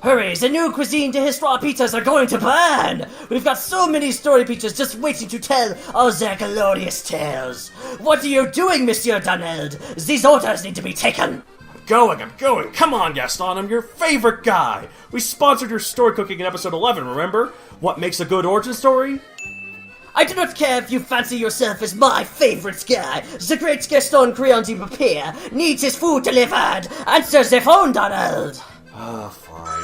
Hurry, the new cuisine de Histoire pizzas are going to burn! We've got so many story pizzas just waiting to tell all their glorious tales. What are you doing, Monsieur Donald? These orders need to be taken. I'm going. Come on, Gaston, I'm your favorite guy. We sponsored your story cooking in episode 11, remember? What makes a good origin story? I do not care if you fancy yourself as my favorite guy. The great Gaston Crayon de Papier needs his food delivered. Answer the phone, Donald. Fine.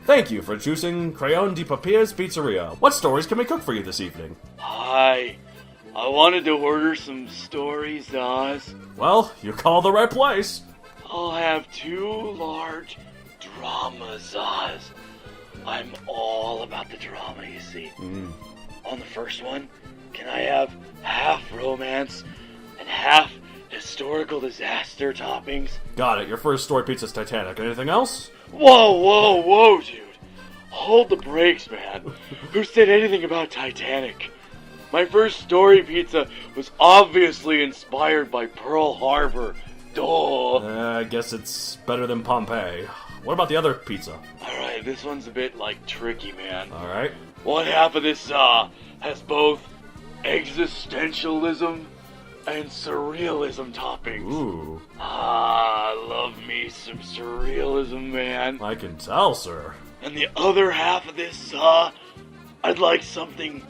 Thank you for choosing Crayon de Papier's Pizzeria. What stories can we cook for you this evening? Hi. I wanted to order some stories, Oz. Well, you called the right place. I'll have 2 large dramas, Oz. I'm all about the drama, you see. On the first one, can I have half romance and half historical disaster toppings? Got it. Your first story pizza's Titanic. Anything else? Whoa, dude. Hold the brakes, man. Who said anything about Titanic? My first story pizza was obviously inspired by Pearl Harbor. Duh. I guess it's better than Pompeii. What about the other pizza? Alright, this one's a bit, tricky, man. Alright. One half of this, has both existentialism and surrealism toppings. Ooh. Love me some surrealism, man. I can tell, sir. And the other half of this, I'd like something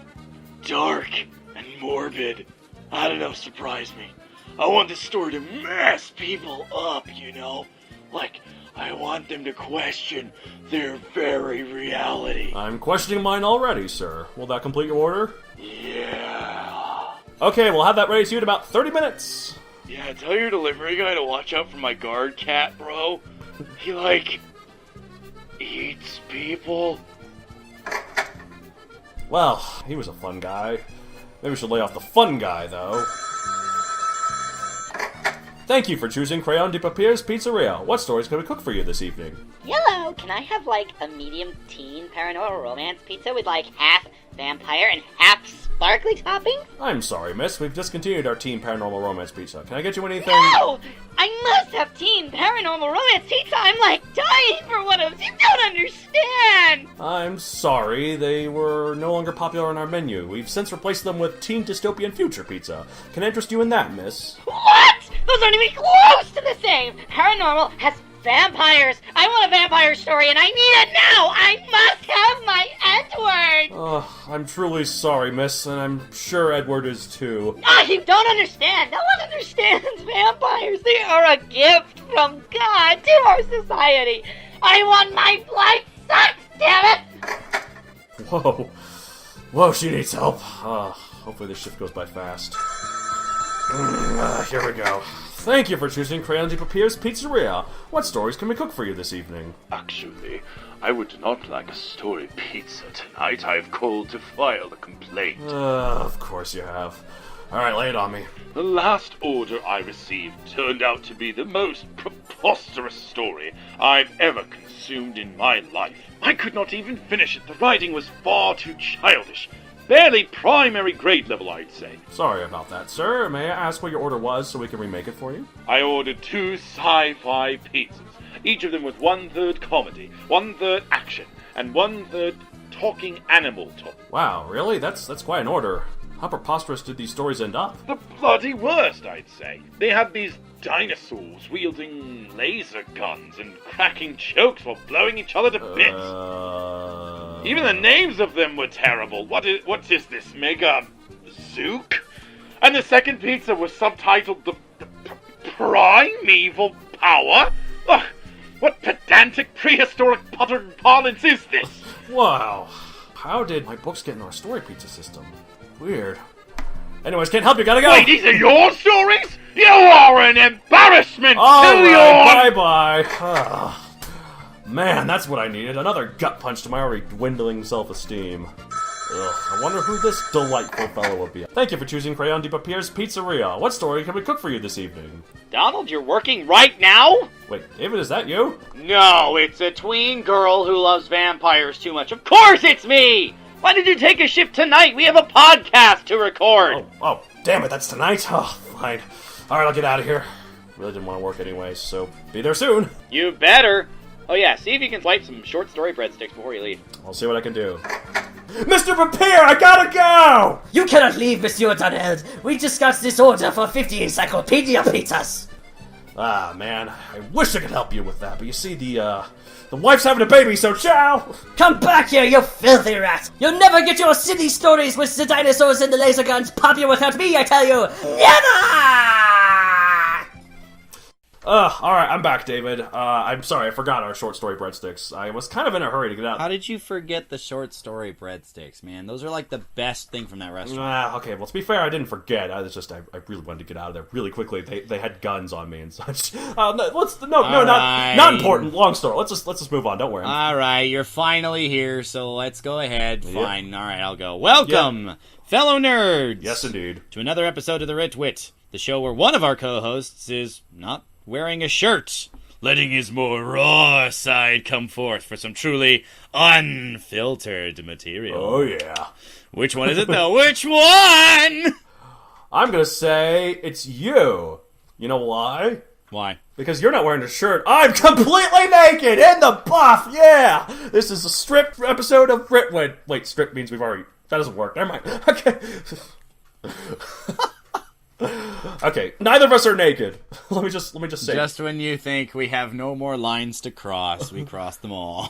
dark and morbid. I don't know, surprise me. I want this story to mess people up, you know? I want them to question their very reality. I'm questioning mine already, sir. Will that complete your order? Yeah. Okay, we'll have that ready to you in about 30 minutes. Yeah, tell your delivery guy to watch out for my guard cat, bro. He, eats people. Well, he was a fun guy. Maybe we should lay off the fun guy, though. Thank you for choosing Crayon de Papier's Pizzeria. What stories can we cook for you this evening? Hello, can I have, a medium teen paranormal romance pizza with, half vampire and half sparkly toppings? I'm sorry, miss. We've discontinued our teen paranormal romance pizza. Can I get you anything? No! I must have teen paranormal romance pizza! I'm, dying for one of those! You don't understand! I'm sorry. They were no longer popular on our menu. We've since replaced them with teen dystopian future pizza. Can I interest you in that, miss? What? Those aren't even close to the same! Paranormal has vampires! I want a vampire story and I need it now! I must have my Edward! I'm truly sorry, miss, and I'm sure Edward is too. You don't understand! No one understands vampires! They are a gift from God to our society! I want my blood sucked, damn it! Whoa, she needs help. Hopefully this shift goes by fast. Here we go. Thank you for choosing Crayon de Papier's Pizzeria. What stories can we cook for you this evening? Actually, I would not like a story pizza tonight. I've called to file a complaint. Of course you have. Alright, lay it on me. The last order I received turned out to be the most preposterous story I've ever consumed in my life. I could not even finish it. The writing was far too childish. Barely primary grade level, I'd say. Sorry about that, sir. May I ask what your order was so we can remake it for you? I ordered 2 sci-fi pizzas, each of them with 1/3 comedy, 1/3 action, and 1/3 talking animal talk. Wow, really? That's quite an order. How preposterous did these stories end up? The bloody worst, I'd say. They had these dinosaurs wielding laser guns and cracking jokes while blowing each other to bits. Even the names of them were terrible. What is this, Mega Zook? And the second pizza was subtitled the Primeval Power? Ugh, what pedantic prehistoric modern parlance is this? Wow. How did my books get in our story pizza system? Weird. Anyways, can't help you, gotta go! Wait, these are your stories? You are an embarrassment to your... Bye-bye. Man, that's what I needed. Another gut punch to my already dwindling self-esteem. I wonder who this delightful fellow will be. Thank you for choosing Crayon de Papier's Pizzeria. What story can we cook for you this evening? Donald, you're working right now? Wait, David, is that you? No, it's a tween girl who loves vampires too much. Of course it's me! Why did you take a shift tonight? We have a podcast to record! Oh, damn it, that's tonight? Oh, fine. Alright, I'll get out of here. Really didn't want to work anyways, so be there soon. You better. Oh yeah, see if you can swipe some short story breadsticks before you leave. I'll see what I can do. Mr. Vampire, I gotta go! You cannot leave, Monsieur Donald. We just got this order for 50 encyclopedia pizzas. Ah, man, I wish I could help you with that, but you see, the wife's having a baby, so ciao! Come back here, you filthy rat! You'll never get your silly stories with the dinosaurs and the laser guns popping without me, I tell you! Never! Alright, I'm back, David. I'm sorry, I forgot our short story breadsticks. I was kind of in a hurry to get out. How did you forget the short story breadsticks, man? Those are like the best thing from that restaurant. Okay, well, to be fair, I didn't forget. I really wanted to get out of there really quickly. They had guns on me and such. Not important. Long story. Let's just move on. Don't worry. All right, you're finally here, so let's go ahead. Fine. All right, I'll go. Welcome, fellow nerds. Yes, indeed. To another episode of the Writ, the show where one of our co-hosts is not wearing a shirt, letting his more raw side come forth for some truly unfiltered material. Oh, yeah. Which one is it, though? Which one? I'm gonna say it's you. You know why? Why? Because you're not wearing a shirt. I'm completely naked in the buff, yeah! This is a stripped episode of Writ. Wait, stripped means we've already... That doesn't work. Never mind. Okay. Okay, neither of us are naked. Let me just say. Just when you think we have no more lines to cross, we cross them all.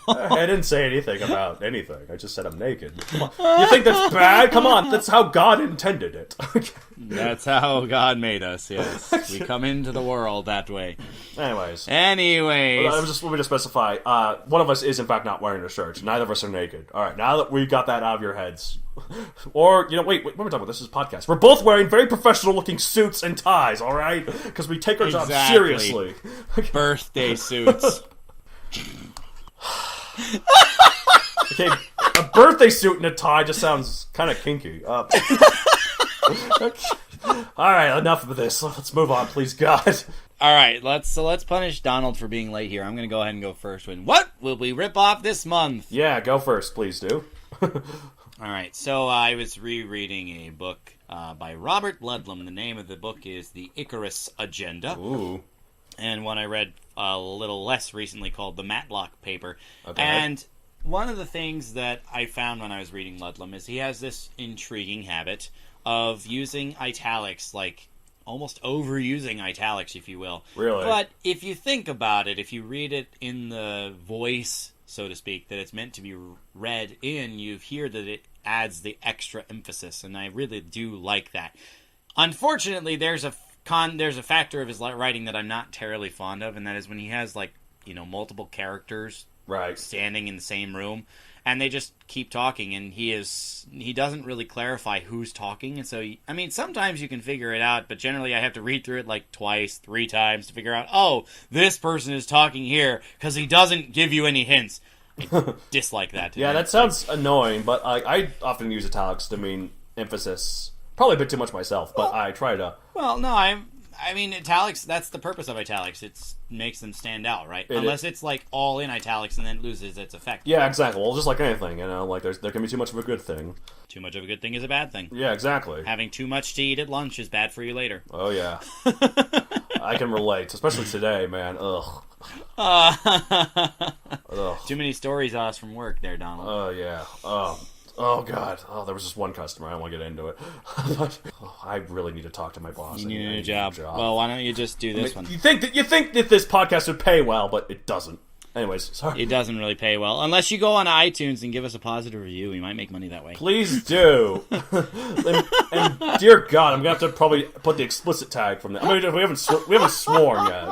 I didn't say anything about anything. I just said I'm naked. Come on. You think that's bad? Come on, that's how God intended it. That's how God made us, yes. We come into the world that way. Anyways. Let me just specify. One of us is, in fact, not wearing a shirt. Neither of us are naked. Alright, now that we got that out of your heads. Or, wait, what are we talking about? This is a podcast. We're both wearing very professional-looking suits and ties, alright? Because we take our job seriously. Birthday suits. Okay, a birthday suit and a tie just sounds kind of kinky. Alright, enough of this. Let's move on, please, God. Alright, let's punish Donald for being late here. I'm going to go ahead and go first. What will we rip off this month? Yeah, go first, please do. Alright, so I was rereading a book by Robert Ludlum. The name of the book is The Icarus Agenda. Ooh. And one I read a little less recently called The Matlock Paper. Okay. And one of the things that I found when I was reading Ludlum is he has this intriguing habit of using italics, like almost overusing italics, if you will. Really? But if you think about it, if you read it in the voice, so to speak, that it's meant to be read in, you hear that it adds the extra emphasis, and I really do like that. Unfortunately, there's a factor of his writing that I'm not terribly fond of, and that is when he has, multiple characters standing in the same room, and they just keep talking, and he doesn't really clarify who's talking, and so, sometimes you can figure it out, but generally I have to read through it twice, 3 times to figure out, oh, this person is talking here, because he doesn't give you any hints. I dislike that. Yeah, that sounds annoying, but I often use italics to mean emphasis. Probably a bit too much myself, but I try to... Well, no, italics, that's the purpose of italics. It makes them stand out, right? Unless it's all in italics and then it loses its effect. Yeah, exactly. Well, just like anything, there can be too much of a good thing. Too much of a good thing is a bad thing. Yeah, exactly. Having too much to eat at lunch is bad for you later. Oh, yeah. I can relate, especially today, man. Ugh. Ugh. Too many stories from work there, Donald. Oh, yeah. Oh, God. Oh, there was just one customer. I don't want to get into it. But I really need to talk to my boss. You need a new job. Well, why don't you just do this one? You think that this podcast would pay well, but it doesn't. Anyways, sorry. It doesn't really pay well. Unless you go on iTunes and give us a positive review. We might make money that way. Please do. and dear God, I'm going to have to probably put the explicit tag from that. We haven't sworn yet.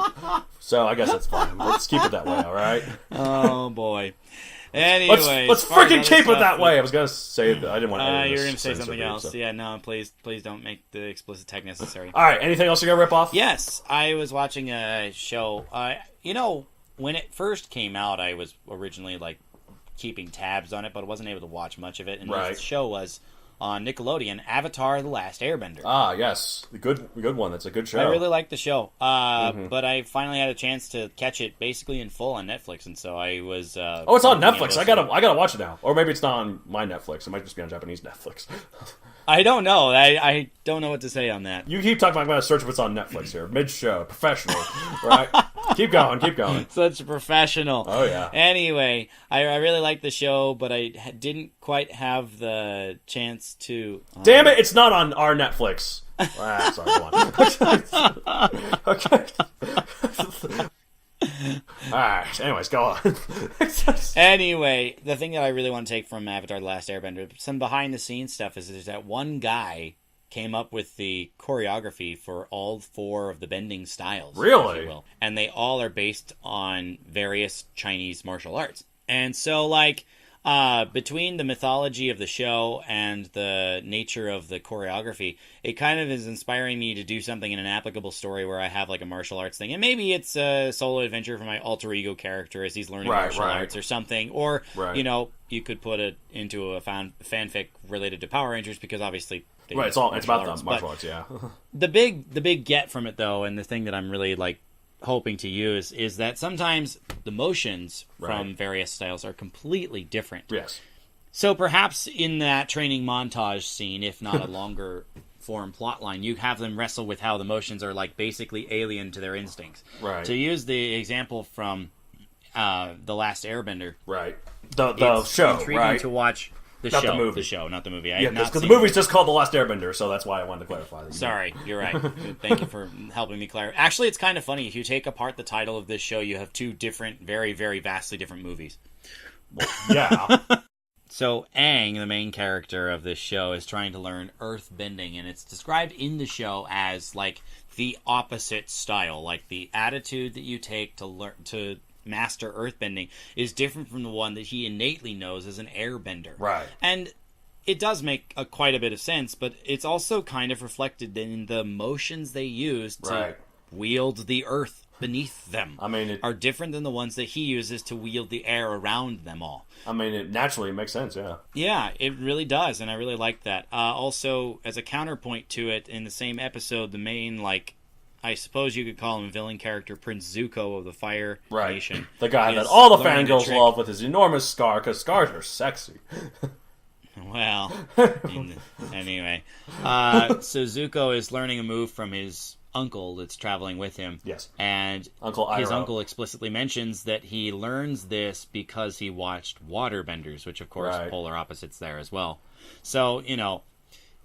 So I guess that's fine. Let's keep it that way, alright? Oh, boy. Anyway, let's freaking keep it that way. I was gonna say that I didn't want to. You're gonna say something else. So. Yeah, no, please don't make the explicit tag necessary. All right, anything else you gotta rip off? Yes, I was watching a show. When it first came out, I was originally keeping tabs on it, but I wasn't able to watch much of it. And the show was on Nickelodeon, Avatar: The Last Airbender. Ah, yes. The good one. That's a good show. I really liked the show. But I finally had a chance to catch it basically in full on Netflix, and so I was... oh, it's on Netflix. I gotta watch it now. Or maybe it's not on my Netflix. It might just be on Japanese Netflix. I don't know. I don't know what to say on that. You keep talking about I'm going to search if it's on Netflix here. Mid-show. Professional. Right? Keep going, keep going. Such a professional. Oh, yeah. Anyway, I really liked the show, but I didn't quite have the chance to... Damn it, it's not on our Netflix. Sorry, go on. Okay. Alright, anyways, go on. Anyway, the thing that I really want to take from Avatar: The Last Airbender, some behind-the-scenes stuff, is there's that one guy came up with the choreography for all 4 of the bending styles. Really? If you will. And they all are based on various Chinese martial arts. And so, like, between the mythology of the show and the nature of the choreography, it kind of is inspiring me to do something in an applicable story where I have, like, a martial arts thing. And maybe it's a solo adventure for my alter ego character as he's learning martial arts or something. Or, you know, you could put it into a fanfic related to Power Rangers because obviously... Right, it's about them, martial arts, yeah. the big get from it, though, and the thing that I'm really, like, hoping to use is that sometimes the motions from various styles are completely different. Yes. So perhaps in that training montage scene, if not a longer form plotline, you have them wrestle with how the motions are, like, basically alien to their instincts. Right. To use the example from The Last Airbender. Right. The show, intriguing right? to watch. Not the movie. The show, not the movie. Yeah, because the movie's just called The Last Airbender, so that's why I wanted to clarify that. Sorry, you're right. Thank you for helping me clarify. Actually, it's kind of funny. If you take apart the title of this show, you have 2 different, very, very vastly different movies. Well, yeah. So Aang, the main character of this show, is trying to learn earth bending, and it's described in the show as, like, the opposite style. Like, the attitude that you take to learn to master earthbending is different from the one that he innately knows as an airbender. Right. And it does make quite a bit of sense, but it's also kind of reflected in the motions they use to wield the earth beneath them. I mean, are different than the ones that he uses to wield the air around them all. I mean, it naturally makes sense, yeah. Yeah, it really does, and I really like that. Also, as a counterpoint to it, in the same episode, the main, like, I suppose you could call him a villain character, Prince Zuko of the Fire Nation. The guy that all the fangirls love with his enormous scar, because scars are sexy. Well, anyway. So Zuko is learning a move from his uncle that's traveling with him. Yes. And his uncle explicitly mentions that he learns this because he watched Waterbenders, which, of course, polar opposites there as well. So, you know,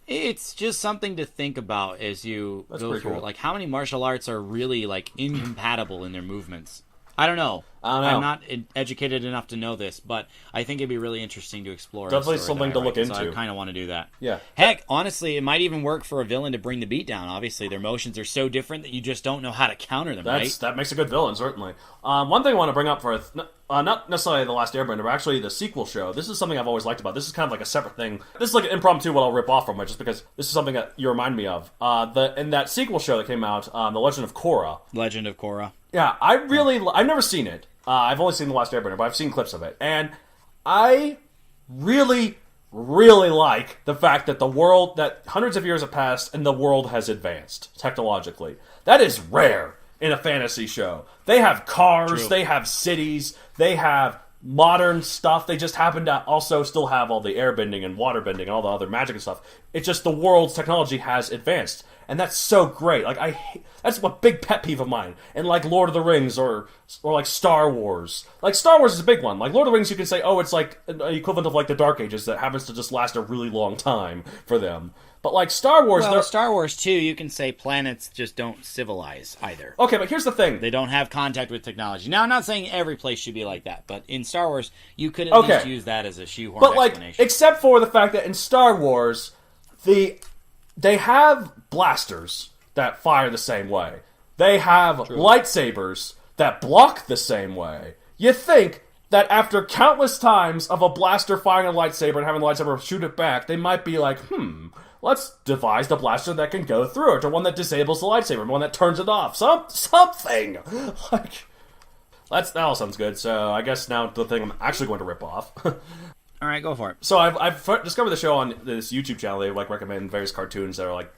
it's just something to think about as you go through it. Like, how many martial arts are really, like, incompatible in their movements? I don't know. I'm not educated enough to know this, but I think it'd be really interesting to explore. Definitely something to look into. So I kind of want to do that. Yeah. Heck, honestly, it might even work for a villain to bring the beat down. Obviously, their motions are so different that you just don't know how to counter them, right? That makes a good villain, certainly. One thing I want to bring up for not necessarily The Last Airbender, but actually the sequel show. This is something I've always liked about. This is kind of like a separate thing. This is like an impromptu what I'll rip off from it, just because this is something that you remind me of. In that sequel show that came out, The Legend of Korra. Legend of Korra. Yeah, I've never seen it. I've only seen The Last Airbender, but I've seen clips of it. And I really, really like the fact that that hundreds of years have passed and the world has advanced technologically. That is rare in a fantasy show. They have cars, they have cities, they have modern stuff. They just happen to also still have all the airbending and waterbending and all the other magic and stuff. It's just the world's technology has advanced. And that's so great. Like, that's a big pet peeve of mine. And like Lord of the Rings or like Star Wars. Like, Star Wars is a big one. Like, Lord of the Rings, you can say, oh, it's like an equivalent of like the Dark Ages that happens to just last a really long time for them. But like Star Wars... Well, Star Wars, too, you can say planets just don't civilize either. Okay, but here's the thing. They don't have contact with technology. Now, I'm not saying every place should be like that, but in Star Wars, you could at least use that as a shoehorn explanation. Like, except for the fact that in Star Wars, they have blasters that fire the same way. They have lightsabers that block the same way. You think that after countless times of a blaster firing a lightsaber and having the lightsaber shoot it back, they might be like, let's devise the blaster that can go through it, or one that disables the lightsaber, one that turns it off. Something! Like, that all sounds good, so I guess now the thing I'm actually going to rip off. All right, go for it. So I've discovered the show on this YouTube channel. They like recommend various cartoons that are like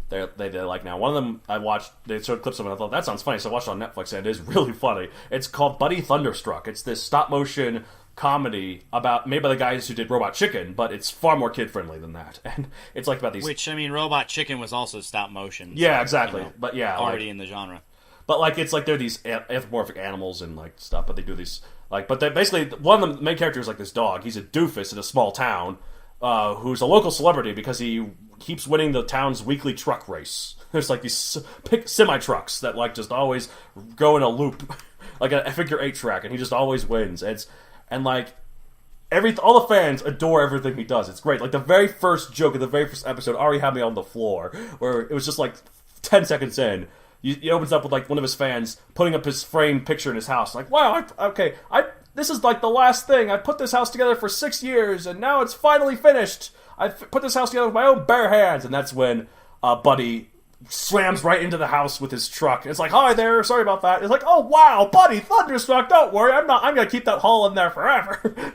they like now. One of them I watched. They showed clips of it. And I thought that sounds funny, so I watched it on Netflix, and it is really funny. It's called Buddy Thunderstruck. It's this stop motion comedy made by the guys who did Robot Chicken, but it's far more kid friendly than that. And it's like about these. Which, I mean, Robot Chicken was also stop motion. Yeah, so, exactly. You know, but yeah, already in the genre. But like it's like they're these anthropomorphic animals and like stuff, but they do these like. But they basically one of the main characters is like this dog. He's a doofus in a small town, who's a local celebrity because he keeps winning the town's weekly truck race. There's like these semi trucks that like just always go in a loop, like a figure 8 track, and he just always wins. And like all the fans adore everything he does. It's great. Like the very first joke of the very first episode already had me on the floor, where it was just like 10 seconds in. He opens up with like one of his fans putting up his framed picture in his house. Like, wow, this is like the last thing. I put this house together for 6 years, and now it's finally finished. I put this house together with my own bare hands. And that's when Buddy slams right into the house with his truck. It's like, hi there, sorry about that. It's like, oh wow, Buddy, Thunderstruck, don't worry, I'm gonna keep that hole in there forever.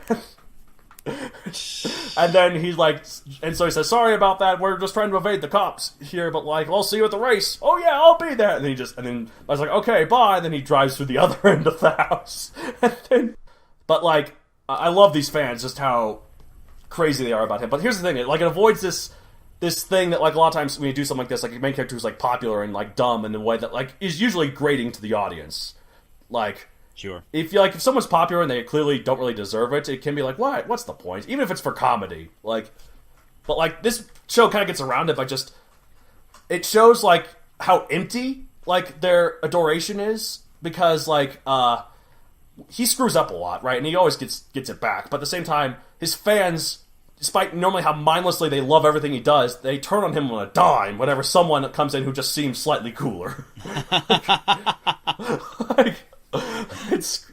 And then he's like, and so he says, sorry about that, we're just trying to evade the cops here, but like, I'll see you at the race. Oh yeah, I'll be there. And then I was like, okay, bye. And then he drives through the other end of the house. But like, I love these fans, just how crazy they are about him. But here's the thing, like, it avoids this thing that like a lot of times when you do something like this, like your main character who's like popular and like dumb in a way that like is usually grating to the audience. Like, sure. If someone's popular and they clearly don't really deserve it, it can be like, what? What's the point? Even if it's for comedy, like, but like this show kind of gets around it by just it shows like how empty like their adoration is, because like he screws up a lot, right? And he always gets it back, but at the same time, his fans, despite normally how mindlessly they love everything he does, they turn on him on a dime whenever someone comes in who just seems slightly cooler. Like, it's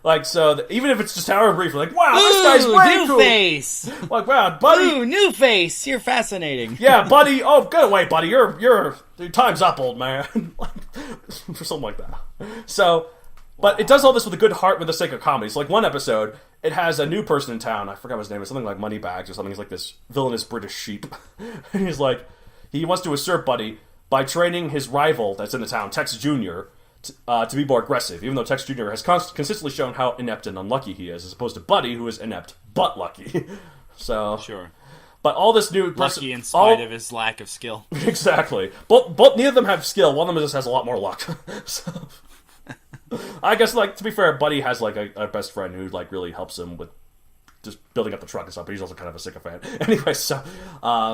like, so even if it's just however brief, like, wow, this guy's way new cool. Face. Like, wow, Buddy. Ooh, new face. You're fascinating. Yeah, Buddy. Oh, go away, Buddy. Your time's up, old man. Like, or something like that. So, but it does all this with a good heart, with the sake of comedy. So, like one episode, it has a new person in town. I forgot what his name is. Something like Moneybags or something. He's like this villainous British sheep, and he's like, he wants to usurp Buddy by training his rival that's in the town, Tex Jr., to be more aggressive, even though Tex Jr. has consistently shown how inept and unlucky he is, as opposed to Buddy, who is inept but lucky. So sure, but all this new person, lucky in spite of his lack of skill. Exactly. Both neither of them have skill. One of them just has a lot more luck. So, I guess, like, to be fair, Buddy has like a best friend who like really helps him with just building up the truck and stuff. But he's also kind of a sycophant. Anyway, so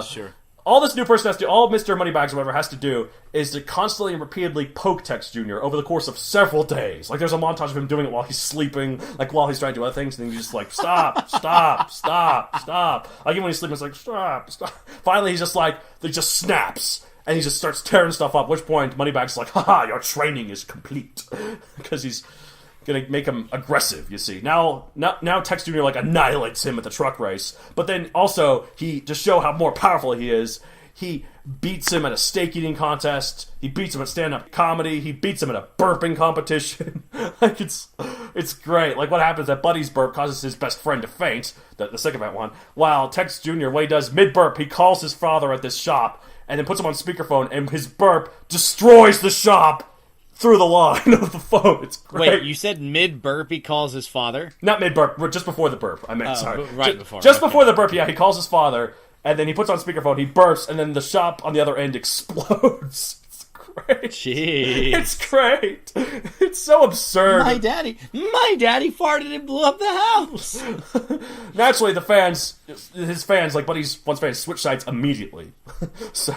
sure. All this new person has to do, all Mr. Moneybags or whatever has to do, is to constantly and repeatedly poke Tex Jr. over the course of several days. Like, there's a montage of him doing it while he's sleeping, like, while he's trying to do other things, and then he's just like, stop, stop, stop, stop. Like, even when he's sleeping, it's like, stop, stop. Finally, he's just like, he just snaps, and he just starts tearing stuff up, at which point, Moneybags is like, haha, your training is complete. Because he's gonna make him aggressive, you see. Now Tex Jr. like annihilates him at the truck race, but then also he, to show how more powerful he is, he beats him at a steak eating contest, he beats him at stand-up comedy, he beats him at a burping competition. Like, it's great. Like, what happens at Buddy's burp causes his best friend to faint, the sycophant one, while Tex Jr., what he does mid-burp, he calls his father at this shop, and then puts him on speakerphone, and his burp destroys the shop through the line of the phone. It's great. Wait, you said mid-burp he calls his father? Not mid-burp, just before the burp. I meant, sorry. Right before. Just before the burp, yeah, he calls his father, and then he puts on speakerphone, he burps, and then the shop on the other end explodes. It's great. Jeez. It's great. It's so absurd. My daddy farted and blew up the house. Naturally, his fans, like Buddy's fans, switch sides immediately. So,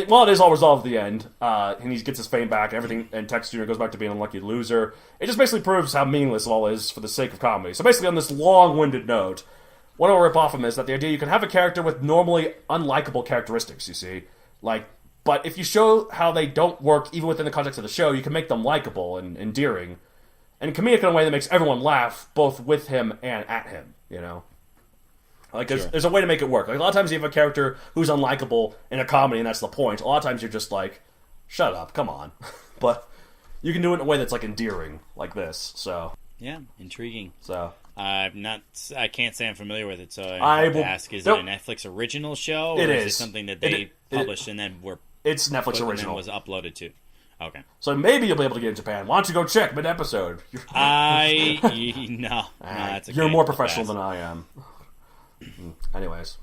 while it is all resolved at the end, and he gets his fame back and everything, and Tex Jr. goes back to being an unlucky loser, it just basically proves how meaningless it all is for the sake of comedy. So basically, on this long-winded note, what I'll rip off from is that the idea you can have a character with normally unlikable characteristics, you see, like, but if you show how they don't work even within the context of the show, you can make them likable and endearing, and comedic in a way that makes everyone laugh, both with him and at him, you know? Like, there's a way to make it work. Like, a lot of times you have a character who's unlikable in a comedy, and that's the point. A lot of times you're just like, shut up, come on. But you can do it in a way that's, like, endearing, like this, so. Yeah, intriguing. So. I can't say I'm familiar with it, so I have to ask, is it a Netflix original show? Or is it something that they published and then it's Netflix original. And then was uploaded to? Okay. So maybe you'll be able to get in Japan. Why don't you go check mid-episode? No, that's okay. You're more professional than I am. Anyways.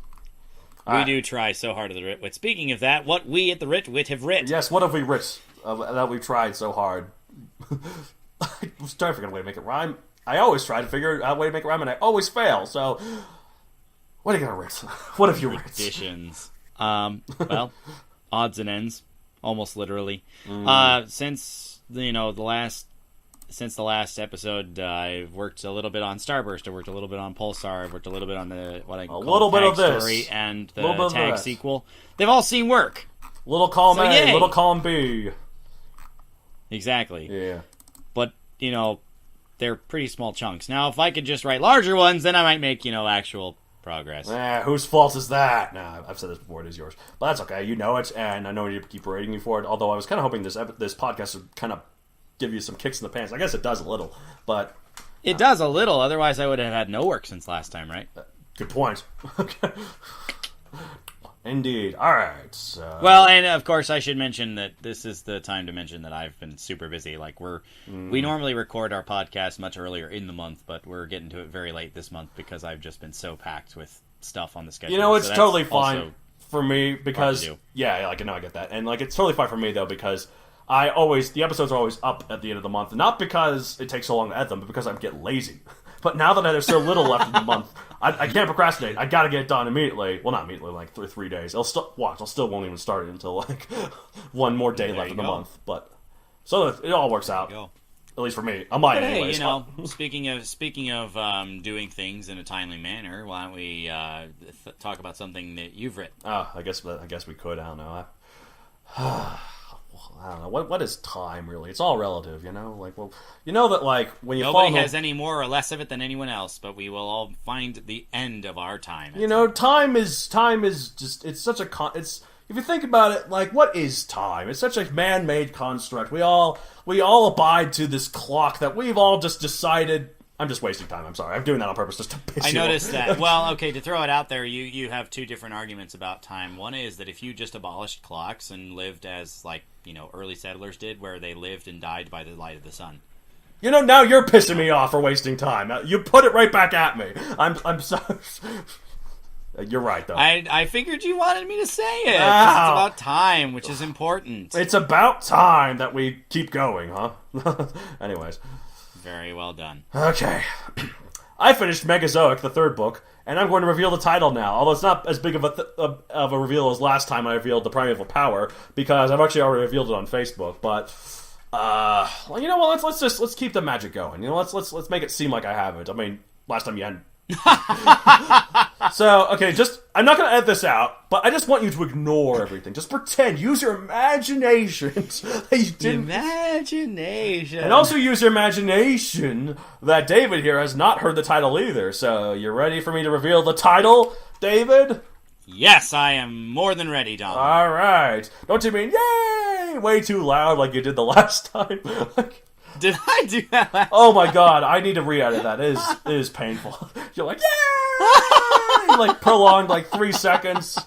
We do try so hard at the Writ. Speaking of that, what we at the Writ have writ. Yes, what have we writ? that we've tried so hard. I was trying to figure out a way to make it rhyme. I always try to figure out a way to make it rhyme, and I always fail. So, what are you gonna Writ? What have you Writ? Additions. Well, odds and ends, almost literally. Since the last episode, I've worked a little bit on Starburst. I worked a little bit on Pulsar. I've worked a little bit on what I call little bit Tag of this. Story and the Little bit of Tag that. sequel. They've all seen work. Little column So, A, yay. little column B. Exactly. Yeah. But, they're pretty small chunks. Now, if I could just write larger ones, then I might make, actual progress. Whose fault is that? Nah, I've said this before, it is yours. But that's okay, you know it, and I know you keep rating me for it, although I was kind of hoping this podcast would kind of give you some kicks in the pants. I guess it does a little, but... It does a little, otherwise I would have had no work since last time, right? Good point. Okay. Indeed. Alright, so... Well, and of course I should mention that this is the time to mention that I've been super busy. Like, we normally record our podcast much earlier in the month, but we're getting to it very late this month because I've just been so packed with stuff on the schedule. It's so totally that's fine also for me because... hard to do. Yeah, like, no, I get that. And, like, it's totally fine for me, though, because the episodes are always up at the end of the month. Not because it takes so long to edit them, but because I get lazy. But now that there's so little left in the month, I can't procrastinate. I gotta get it done immediately. Well, not immediately, like 3 days. I'll still won't even start it until like one more day left in the month. But so it all works out, go. at least for me. I might, But hey, anyways. speaking of doing things in a timely manner, why don't we talk about something that you've written? I guess we could. I don't know. I don't know. What is time, really? It's all relative, Like, well, that, like, when you Nobody follow... has any more or less of it than anyone else, but we will all find the end of our time. Time is just... It's such a... If you think about it, like, what is time? It's such a man-made construct. We all abide to this clock that we've all just decided... I'm just wasting time. I'm sorry. I'm doing that on purpose just to piss I you off. noticed that. Well, okay, to throw it out there, you have two different arguments about time. One is that if you just abolished clocks and lived as, like, early settlers did, where they lived and died by the light of the sun. Now you're pissing me off for wasting time. You put it right back at me. I'm sorry. You're right, though. I figured you wanted me to say it. 'Cause Ow. It's about time, which is important. It's about time that we keep going, huh? Anyways. Very well done. Okay. I finished Megazoic, the third book, and I'm going to reveal the title now. Although it's not as big of a reveal as last time I revealed the Primeval Power, because I've actually already revealed it on Facebook. But, well, you know what? Let's keep the magic going. Let's make it seem like I have it. I mean, last time you hadn't. So, okay, I'm not going to edit this out, but I just want you to ignore everything. Just pretend. Use your imagination that you didn't... Imagination. And also use your imagination that David here has not heard the title either. So, you ready for me to reveal the title, David? Yes, I am more than ready, Dom. Alright. Don't you mean, yay, way too loud like you did the last time? Did I do that last Oh my god, I need to re-edit that. It is painful. You're like, yay! Like, prolonged, like, 3 seconds.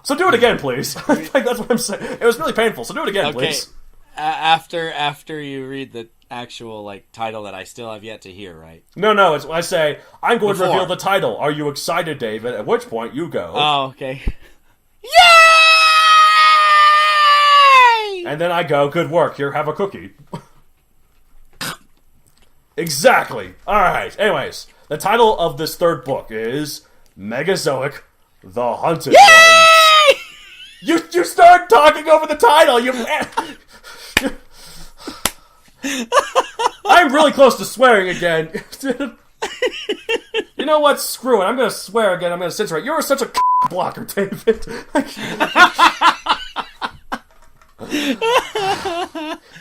So do it again, please. Like, that's what I'm saying. It was really painful, so do it again, Okay. please. After you read the actual, like, title that I still have yet to hear, right? No, I say, I'm going to Before. reveal the title. Are you excited, David? At which point, you go. Oh, okay. And then I go, good work, here, have a cookie. Exactly. Alright, anyways. The title of this third book is Megazoic, the Hunted Ones. You start talking over the title, I'm really close to swearing again. You know what? Screw it. I'm gonna swear again. I'm gonna censor it. You're such a blocker, David.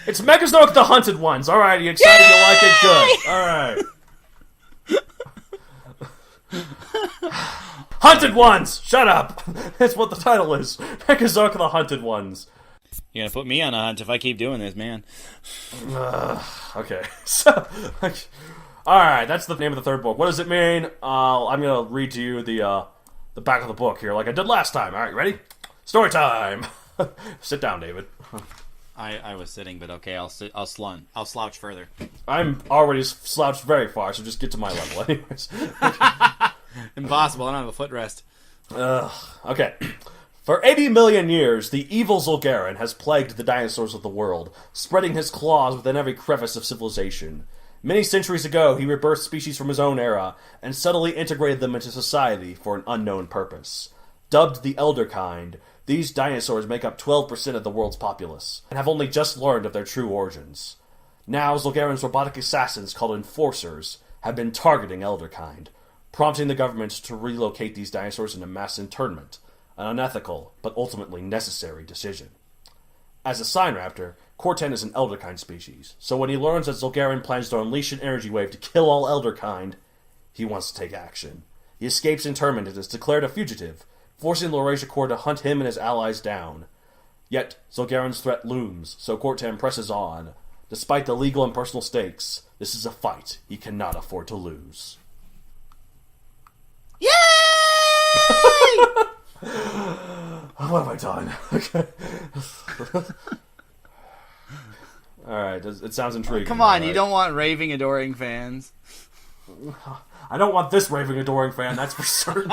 It's Megazoic the Hunted Ones. Alright, you excited? You like it? Good. Alright. Hunted Ones! Shut up! That's what the title is. Megazoic the Hunted Ones. You're gonna put me on a hunt if I keep doing this, man. Okay. So, alright, that's the name of the third book. What does it mean? I'm gonna read to you the back of the book here, like I did last time. Alright, you ready? Story time! Sit down, David. I was sitting, but okay, I'll slouch further. I'm already slouched very far, so just get to my level anyways. Impossible, I don't have a footrest. Okay. For 80 million years, the evil Zul'Garen has plagued the dinosaurs of the world, spreading his claws within every crevice of civilization. Many centuries ago, he rebirthed species from his own era, and subtly integrated them into society for an unknown purpose. Dubbed the Elder Kind, these dinosaurs make up 12% of the world's populace, and have only just learned of their true origins. Now, Zul'Garen's robotic assassins, called Enforcers, have been targeting Elder Kind, prompting the government to relocate these dinosaurs into mass internment, an unethical, but ultimately necessary decision. As a Sign Raptor, Corten is an Elderkind species, so when he learns that Zul'Garen plans to unleash an energy wave to kill all Elderkind, he wants to take action. He escapes internment and is declared a fugitive, forcing the Laurasia Corps to hunt him and his allies down. Yet, Zul'Garen's threat looms, so Corten presses on. Despite the legal and personal stakes, this is a fight he cannot afford to lose. Yay! What have I done? Okay. Alright, it sounds intriguing. Come on, right? you don't want raving, adoring fans. I don't want this raving, adoring fan, that's for certain.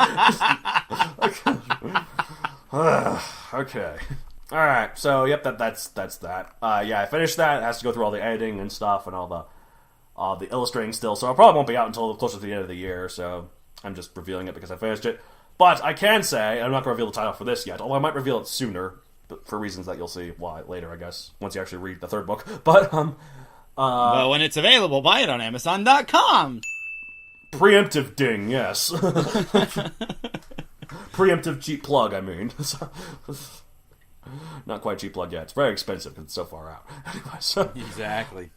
Okay. Alright, so, yep, that's that. Yeah, I finished that. It has to go through all the editing and stuff and all the illustrating still, so it probably won't be out until closer to the end of the year, so I'm just revealing it because I finished it. But I can say, I'm not going to reveal the title for this yet, although I might reveal it sooner, but for reasons that you'll see why later, I guess, once you actually read the third book. But, But when it's available, buy it on Amazon.com! Preemptive ding, yes. Preemptive cheap plug, I mean. Not quite cheap plug yet. It's very expensive because it's so far out. Anyway, so... Exactly.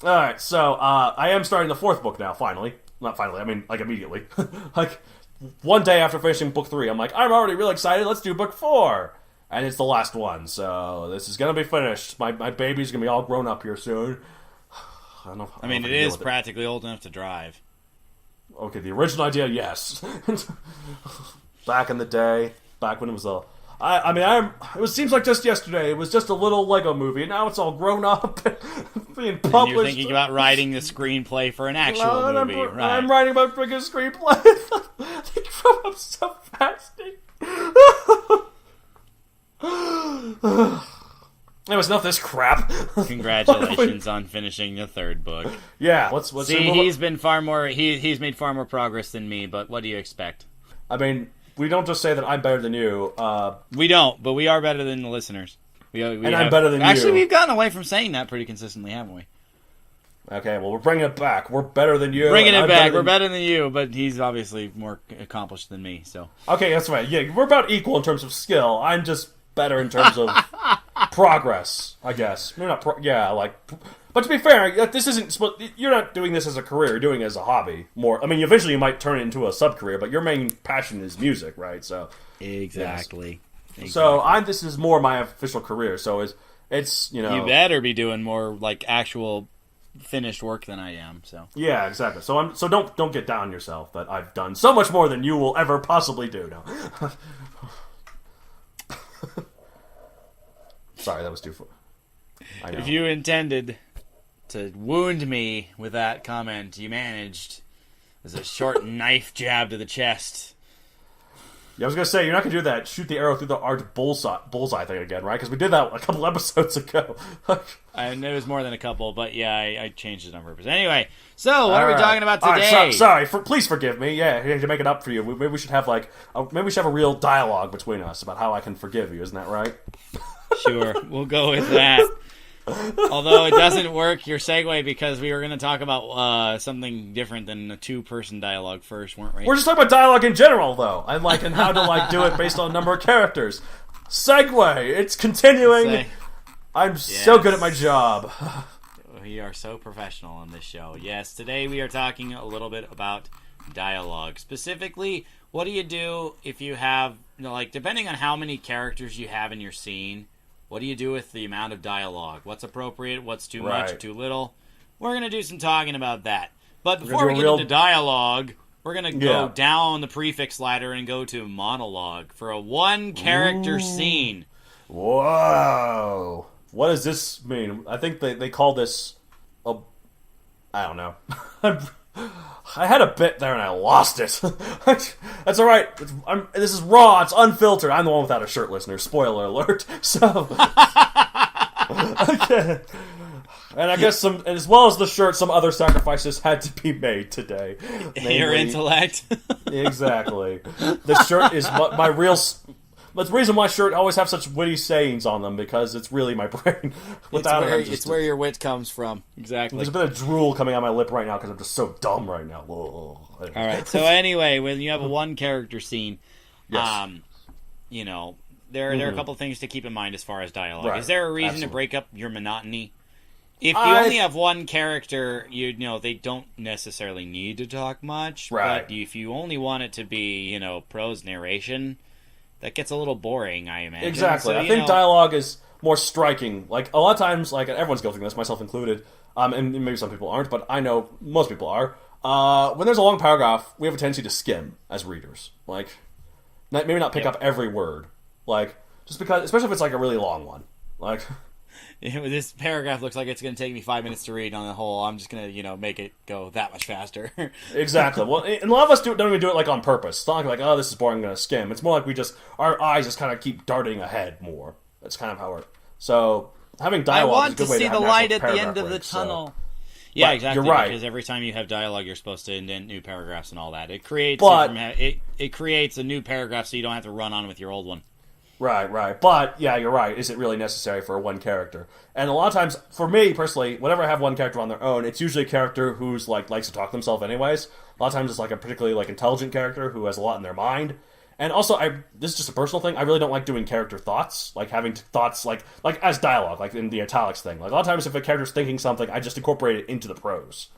Alright, so, I am starting the fourth book now, finally. Not finally, I mean, like, immediately. Like... One day after finishing book 3, I'm like, I'm already real excited, let's do book 4! And it's the last one, so this is gonna be finished. My baby's gonna be all grown up here soon. I mean, it is practically old enough to drive. Okay, the original idea, yes. Back in the day, back when it was it seems like just yesterday, it was just a little Lego movie, and now it's all grown up, being published. And you're thinking about writing the screenplay for an actual movie, right? I'm writing about freaking screenplay. They grow up so fast. There was enough of this crap. Congratulations on finishing the third book. Yeah, what's See, he's been far more. He's made far more progress than me. But what do you expect? I mean, we don't just say that I'm better than you. We don't, but we are better than the listeners. I'm better than you. Actually, we've gotten away from saying that pretty consistently, haven't we? Okay, well, we're bringing it back. We're better than you. Bringing it back. We're better than you, but he's obviously more accomplished than me. So okay, that's right. Yeah, we're about equal in terms of skill. I'm just better in terms of progress, I guess. You're not. But to be fair, this isn't. You're not doing this as a career. You're doing it as a hobby. More. I mean, eventually you might turn it into a sub career, but your main passion is music, right? So exactly. Yes. So this is more my official career. So it's you know. You better be doing more like actual finished work than I am. So yeah, exactly. So don't get down on yourself that I've done so much more than you will ever possibly do. No. Sorry, that was too far. I know. If you intended to wound me with that comment, you managed. As a short knife jab to the chest. Yeah, I was going to say, you're not going to do that shoot the arrow through the arch bullseye thing again, right? Because we did that a couple episodes ago. It was more than a couple, but yeah, I changed it on purpose. Anyway, so what are we talking about today? Right, sorry, please forgive me. Yeah, to make it up for you, maybe we should have a real dialogue between us about how I can forgive you. Isn't that right? Sure, we'll go with that. Although it doesn't work, your segue, because we were going to talk about something different than a two-person dialogue first, weren't we? We're just talking about dialogue in general, though, and how to do it based on a number of characters. Segue, it's continuing. I'm so good at my job. We are so professional on this show. Yes, today we are talking a little bit about dialogue. Specifically, what do you do if you have, depending on how many characters you have in your scene, what do you do with the amount of dialogue? What's appropriate? What's too much? Too little? We're going to do some talking about that. But before we get into dialogue, we're going to go down the prefix ladder and go to monologue for a one-character scene. Whoa. What does this mean? I think they call this I don't know. I had a bit there and I lost it. That's all right. This is raw. It's unfiltered. I'm the one without a shirt, listener. Spoiler alert. So, okay. And I guess as well as the shirt, some other sacrifices had to be made today. Namely, Your intellect. Exactly. The shirt is my real. That's the reason my shirt always have such witty sayings on them, because it's really my brain. It's where your wit comes from. Exactly. There's a bit of drool coming out my lip right now because I'm just so dumb right now. Whoa. All right. So anyway, when you have a one character scene, Yes. you know, there are a couple of things to keep in mind as far as dialogue. Right. Is there a reason to Absolutely. break up your monotony? If you only have one character, you know, they don't necessarily need to talk much. Right. But if you only want it to be, you know, prose narration, that gets a little boring, I imagine. Exactly. So, I think dialogue is more striking. Like, a lot of times, like, everyone's guilty of this, myself included, and maybe some people aren't, but I know most people are. When there's a long paragraph, we have a tendency to skim as readers. Like, maybe not pick up every word. Like, just because, especially if it's, like, a really long one. Like... This paragraph looks like it's going to take me 5 minutes to read on the whole. I'm just going to, you know, make it go that much faster. Exactly. Well, and a lot of us don't even do it, like, on purpose. It's not like, oh, this is boring, I'm going to skim. It's more like our eyes just kind of keep darting ahead more. That's kind of how it... So, having dialogue is a good way to have the an light actual at the end paragraph of the break, so. tunnel. Yeah, But exactly. you're right. Because every time you have dialogue, you're supposed to indent new paragraphs and all that. It creates it creates a new paragraph, so you don't have to run on with your old one. Right. But, yeah, you're right. Is it really necessary for one character? And a lot of times, for me, personally, whenever I have one character on their own, it's usually a character who's, like, likes to talk to themselves anyways. A lot of times it's, like, a particularly, like, intelligent character who has a lot in their mind. And also, this is just a personal thing, I really don't like doing character thoughts. Like, having thoughts, like as dialogue, like in the italics thing. Like, a lot of times if a character's thinking something, I just incorporate it into the prose.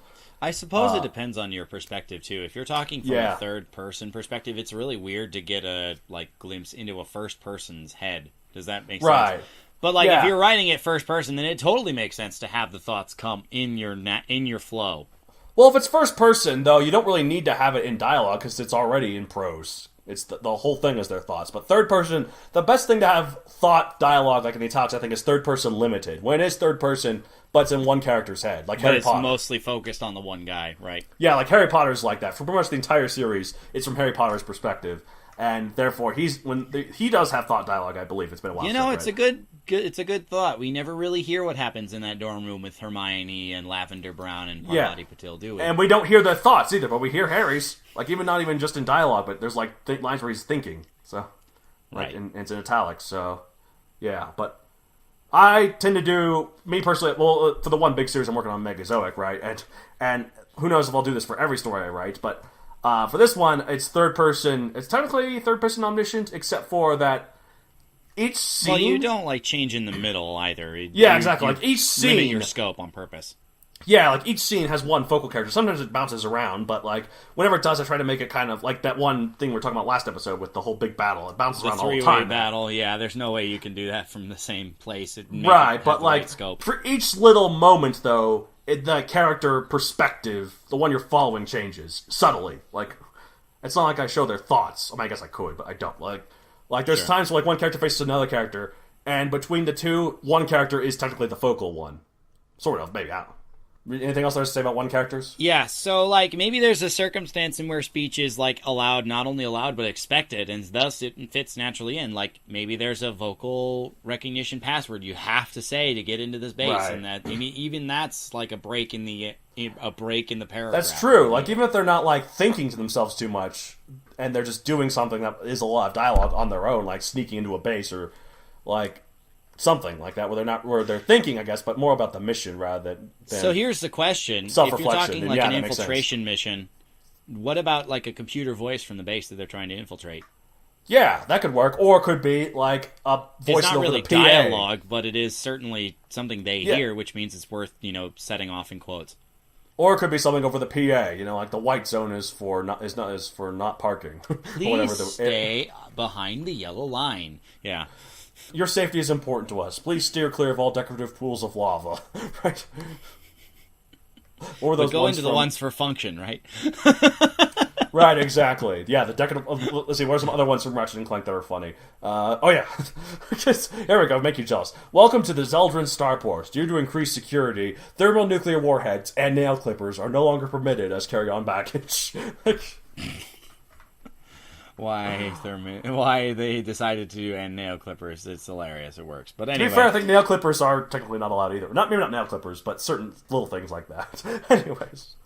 I suppose it depends on your perspective, too. If you're talking from Yeah. a third-person perspective, it's really weird to get a, like, glimpse into a first person's head. Does that make sense? Right. But, like, Yeah. if you're writing it first person, then it totally makes sense to have the thoughts come in your flow. Well, if it's first person, though, you don't really need to have it in dialogue because it's already in prose. It's the whole thing is their thoughts. But third person, the best thing to have thought dialogue, like in the italics, I think, is third person limited. When it is third person, but it's in one character's head, like But Harry it's Potter. mostly focused on the one guy, right? Yeah, like Harry Potter's like that. For pretty much the entire series, it's from Harry Potter's perspective, and therefore he does have thought dialogue. I believe it's been a while. You know, since it's a good thought. We never really hear what happens in that dorm room with Hermione and Lavender Brown and Parvati Patil, do we? and we don't hear their thoughts either, but we hear Harry's. Like not even just in dialogue, but there's like lines where he's thinking. So, like, Right. and it's in italics. So, yeah, but I tend to do me personally. Well, for the one big series I'm working on, Megazoic, right? And who knows if I'll do this for every story I write, but for this one, it's third person. It's technically third person omniscient, except for that each scene. Well, you don't like change in the middle either. Yeah, exactly. Like each limit scene, your scope on purpose. yeah, like each scene has one focal character. Sometimes it bounces around, but like whenever it does, I try to make it kind of like that one thing we were talking about last episode with the whole big battle. It bounces The around the whole three-way time. battle, yeah. There's no way you can do that from the same place. Right, but like scope. for each little moment, though, the character perspective, the one you're following, changes subtly. Like it's not like I show their thoughts. I mean, I guess I could, but I don't. Like there's times where like one character faces another character, and between the two, one character is technically the focal one. Sort of, maybe. I don't know. Anything else there's to say about one characters? Yeah, so, like, maybe there's a circumstance in where speech is, like, allowed, not only allowed, but expected, and thus it fits naturally in. Like, maybe there's a vocal recognition password you have to say to get into this base, Right. and that even that's, like, a break in the paragraph. That's true. Like, even if they're not, like, thinking to themselves too much, and they're just doing something that is a lot of dialogue on their own, like sneaking into a base, or, like, something like that, where they're thinking, I guess, but more about the mission rather than So here's the question. If you're self-reflection, talking and like yeah, an that makes sense. infiltration mission, what about, like, a computer voice from the base that they're trying to infiltrate? Yeah, that could work. Or it could be like a voice It's not over really the PA. dialogue, but it is certainly something they Yeah. hear, which means it's worth, setting off in quotes. Or it could be something over the PA. Like the white zone is for not parking. Or whatever Please stay behind the yellow line. Yeah. Your safety is important to us. Please steer clear of all decorative pools of lava. Right. Or But those go ones into the ones for function, right? Right, exactly. Yeah, the decadent... Let's see, what are some other ones from Ratchet and Clank that are funny? Oh yeah. Here we go, make you jealous. Welcome to the Zeldrin Starport. Due to increased security, thermonuclear warheads and nail clippers are no longer permitted as carry-on baggage. Why they decided to end nail clippers? It's hilarious. It works. But anyway, to be fair, I think nail ppers are technically not allowed either. Maybe not nail clippers, but certain little things like that. Anyways,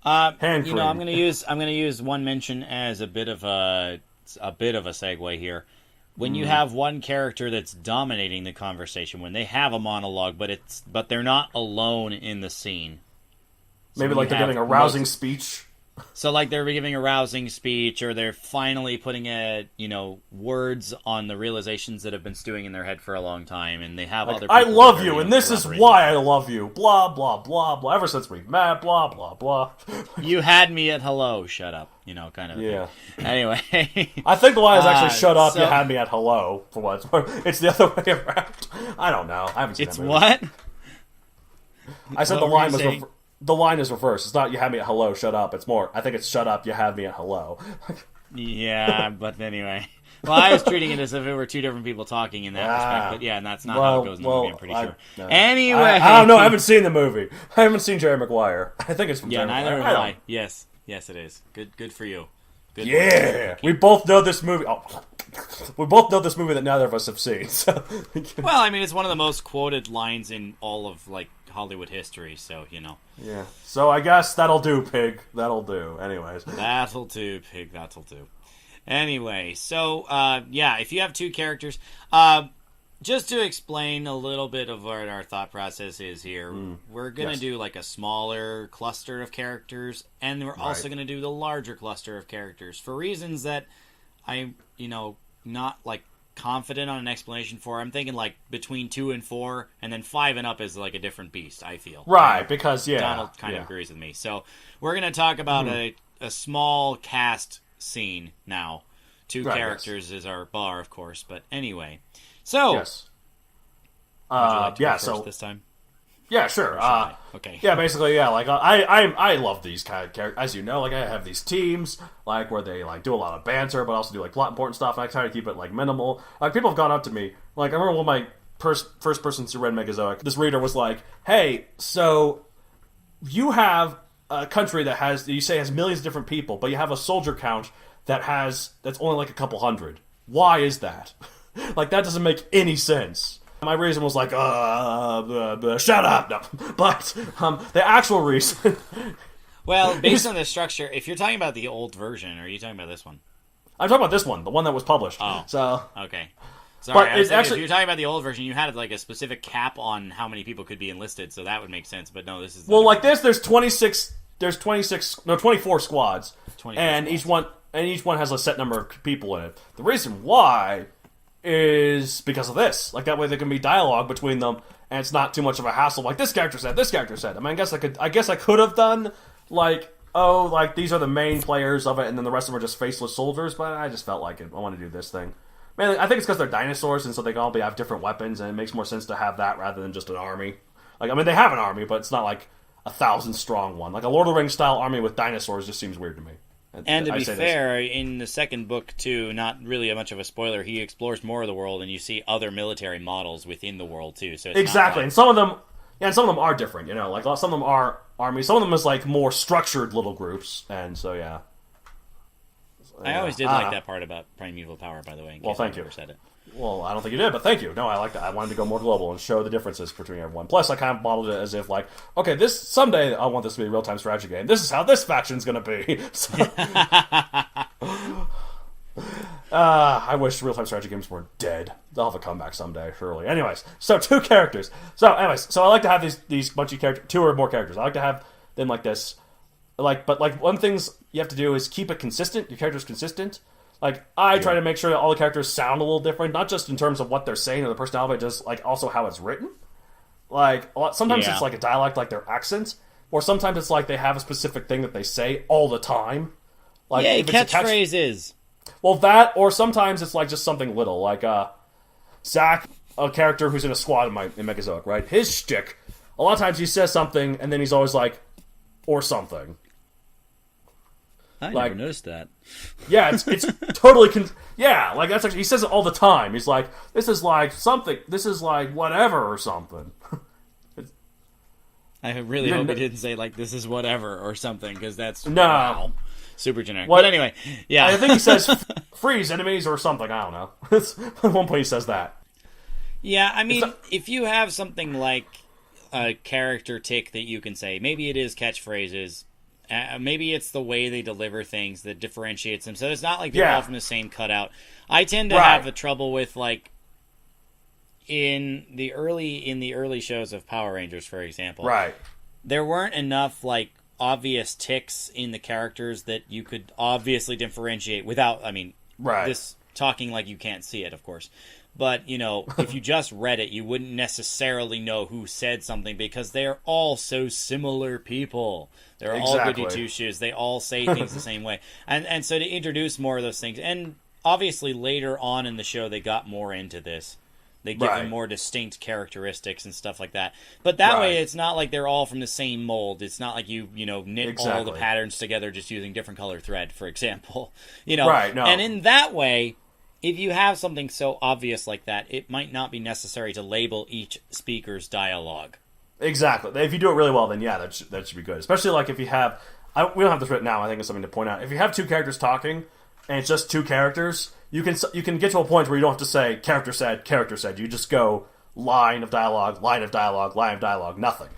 hand cream. I'm gonna use one mention as a bit of a segue here. When you have one character that's dominating the conversation, when they have a monologue, but they're not alone in the scene. So maybe like they're giving a rousing speech. So, like, they're giving a rousing speech, or they're finally putting words on the realizations that have been stewing in their head for a long time, and they have like, other people... I love you, and this is why I love you. Blah, blah, blah, blah. Ever since we've met, blah, blah, blah. You had me at hello, shut up. Kind of yeah. Thing. Anyway. I think the line is actually, shut up, you had me at hello, for what it's worth. It's the other way around. I don't know. I haven't seen that movie. What? I said the line was... The line is reversed. It's not, you had me at hello, shut up. It's more, I think it's, shut up, you had me at hello. Yeah, but anyway. Well, I was treating it as if it were two different people talking in that respect. But yeah, and that's not how it goes in the movie, I'm pretty sure. No. Anyway. I don't know. I haven't seen the movie. I haven't seen Jerry Maguire. I think it's from Jerry Maguire. Yeah, neither have I. Yes, it is. Good for you. Good yeah. We both know this movie. Oh. We both know this movie that neither of us have seen. So. Well, I mean, it's one of the most quoted lines in all of, Hollywood history, so, Yeah. So I guess that'll do, pig. That'll do. Anyways. That'll do, pig. That'll do. Anyway, so, if you have two characters, just to explain a little bit of what our thought process is here, we're going to do, a smaller cluster of characters, and we're also going to do the larger cluster of characters for reasons that I'm, not, confident on an explanation for. I'm thinking between 2 and 4, and then 5 and up is a different beast, I feel. Right, because Donald kind of agrees with me. So we're going to talk about a small cast scene now. 2 characters is our bar, of course, but anyway. So yes. Would you like to go first this time? Yeah, sure. Okay. Yeah, basically, yeah. I love these kind of characters. As you know, I have these teams, where they do a lot of banter, but also do plot important stuff. And I try to keep it minimal. People have gone up to me. I remember one of my first persons who read Megazoic. This reader was like, "Hey, so you have a country that has millions of different people, but you have a soldier count that's only a couple hundred. Why is that? That doesn't make any sense." My reason was shut up! No. But the actual reason... Well, based on the structure, if you're talking about the old version, or are you talking about this one? I'm talking about this one, the one that was published. Oh, so okay. Sorry, if you're talking about the old version, you had a specific cap on how many people could be enlisted, so that would make sense, but no, this is... there's 24 squads, and each one has a set number of people in it. The reason why... is because of this. That way there can be dialogue between them, and it's not too much of a hassle. This character said, this character said. I mean, I guess I could have done, these are the main players of it, and then the rest of them are just faceless soldiers, but I just felt like it. I want to do this thing. Man, I think it's because they're dinosaurs, and so they can all have different weapons, and it makes more sense to have that rather than just an army. They have an army, but it's not 1,000 strong one. A Lord of the Rings style army with dinosaurs just seems weird to me. And to be fair, in the second book, too, not really much of a spoiler, he explores more of the world, and you see other military models within the world, too. So it's exactly, and some of them are different, some of them are armies, some of them is, more structured little groups, and so, yeah. I always did like that part about primeval power, by the way, in case thank I you. never said it. Well, I don't think you did, but thank you. No, I like that. I wanted to go more global and show the differences between everyone. Plus, I kind of modeled it as if, okay, someday I want this to be a real-time strategy game. This is how this faction's going to be. So, I wish real-time strategy games were dead. They'll have a comeback someday, surely. Anyways, so 2 characters. So I like to have these bunch of characters, 2 or more characters. I like to have them like this. But one things you have to do is keep it consistent. Your character's consistent. I try to make sure that all the characters sound a little different, not just in terms of what they're saying or the personality, but just, also how it's written. Sometimes it's, a dialect, their accent, or sometimes it's, they have a specific thing that they say all the time. Catchphrases. Well, that, or sometimes it's, just something little, Zach, a character who's in a squad in Megazoic, right? His shtick, a lot of times he says something, and then he's always or something. I like, never noticed that. Yeah, it's totally yeah, like that's actually, he says it all the time. He's like, this is like something. This is like whatever or something. I really hope he didn't say like this is whatever or something, because that's no super generic. What, but anyway, yeah, I think he says freeze enemies or something. I don't know. At one point he says that. Yeah, I mean, if you have something like a character tick that you can say, maybe it is catchphrases. Maybe it's the way they deliver things that differentiates them. So it's not like they're all from the same cutout. I tend to have a trouble with, like, in the early shows of Power Rangers, for example. Right. There weren't enough, like, obvious ticks in the characters that you could obviously differentiate without, I mean, this talking like you can't see it, of course. But, you know, if you just read it, you wouldn't necessarily know who said something, because they're all so similar people. They're all goody two-shoes. They all say things the same way. And so to introduce more of those things, and obviously later on in the show they got more into this. They give them more distinct characteristics and stuff like that. But that way it's not like they're all from the same mold. It's not like you knit all the patterns together just using different color thread, for example. You know, and in that way, if you have something so obvious like that, it might not be necessary to label each speaker's dialogue. Exactly. If you do it really well, then yeah, that should be good. Especially like if you have... we don't have this written now, I think it's something to point out. If you have two characters talking, and it's just two characters, you can get to a point where you don't have to say, character said. You just go line of dialogue, nothing.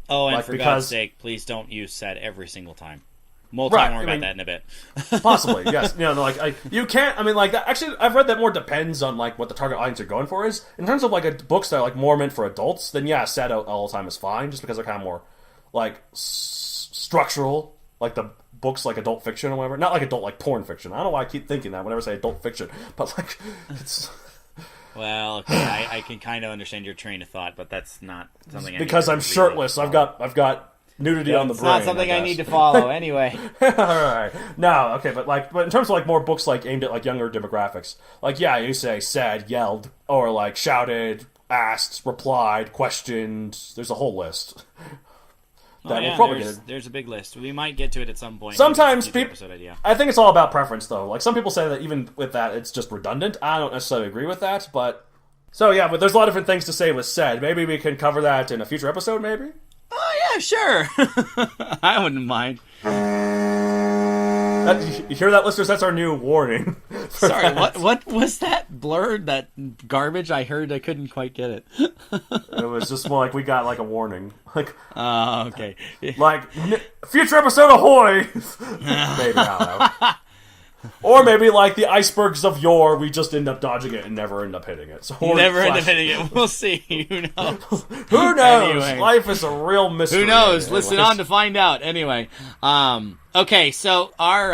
Oh, and like, for God's sake, please don't use said every single time. We'll talk more about that in a bit. Possibly, yes. You know, like you can't. I mean, like actually, I've read that more depends on like what the target audience are going for is. In terms of like books that are like more meant for adults, then yeah, said all the time is fine, just because they're kind of more like structural, like the books like adult fiction or whatever. Not like adult like porn fiction. I don't know why I keep thinking that whenever I say adult fiction, but like it's. Well, okay, I can kind of understand your train of thought, but that's not something. Because I'm shirtless, I've got nudity on the brain. It's not something I need to follow anyway. All right. No, okay, but in terms of like more books like aimed at like younger demographics, like yeah, you say said, yelled, or like shouted, asked, replied, questioned. There's a whole list. There's a big list. We might get to it at some point. Sometimes people. I think it's all about preference, though. Like some people say that even with that, it's just redundant. I don't necessarily agree with that, but so yeah. But there's a lot of different things to say with said. Maybe we can cover that in a future episode. Maybe. Oh yeah, sure. I wouldn't mind. You hear that, listeners? That's our new warning. Sorry, what was that blurred? That garbage I heard? I couldn't quite get it. It was just more like we got like a warning, like okay, like future episode ahoy. Maybe I don't know. Or maybe like the icebergs of yore, we just end up dodging it and never end up hitting it. So never end up hitting it. We'll see. Who knows? Who knows? Anyway. Life is a real mystery. Who knows? Listen on to find out. Anyway, okay. So our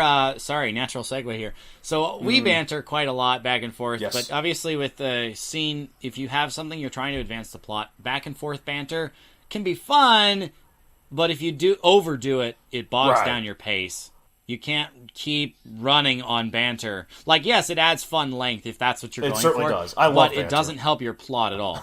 natural segue here. So we banter quite a lot back and forth, but obviously with the scene, if you have something you're trying to advance the plot, back and forth banter can be fun, but if you overdo it, it bogs down your pace. You can't keep running on banter. Like, yes, it adds fun length if that's what you're going for. It certainly does. I love banter. But it doesn't help your plot at all.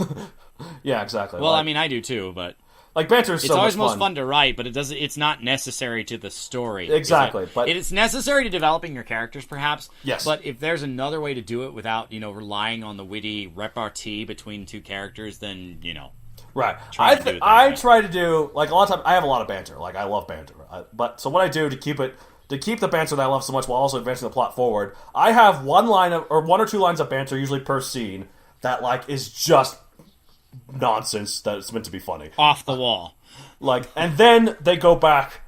Yeah, exactly. Well, I mean, I do too, but... Like, banter is so much fun. It's always most fun to write, but it's not necessary to the story. Exactly, but... It's necessary to developing your characters, perhaps. Yes. But if there's another way to do it without, relying on the witty repartee between two characters, then, Right. I try to do... Like, a lot of times, I have a lot of banter. Like, I love banter. So what I do to keep the banter that I love so much while also advancing the plot forward, I have one or two lines of banter, usually per scene, that like is just nonsense that it's meant to be funny. Off the wall. And then they go back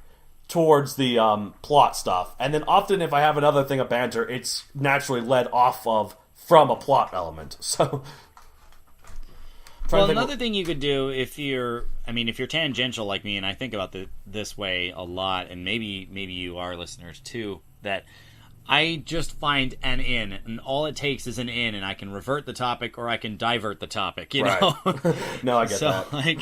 towards the plot stuff. And then often if I have another thing of banter, it's naturally led from a plot element. So... Well, another thing you could do if you're tangential like me, and I think about this way a lot, and maybe you are listeners too, that I just find an in, and all it takes is an in, and I can revert the topic or I can divert the topic, you know? No, I get so, that.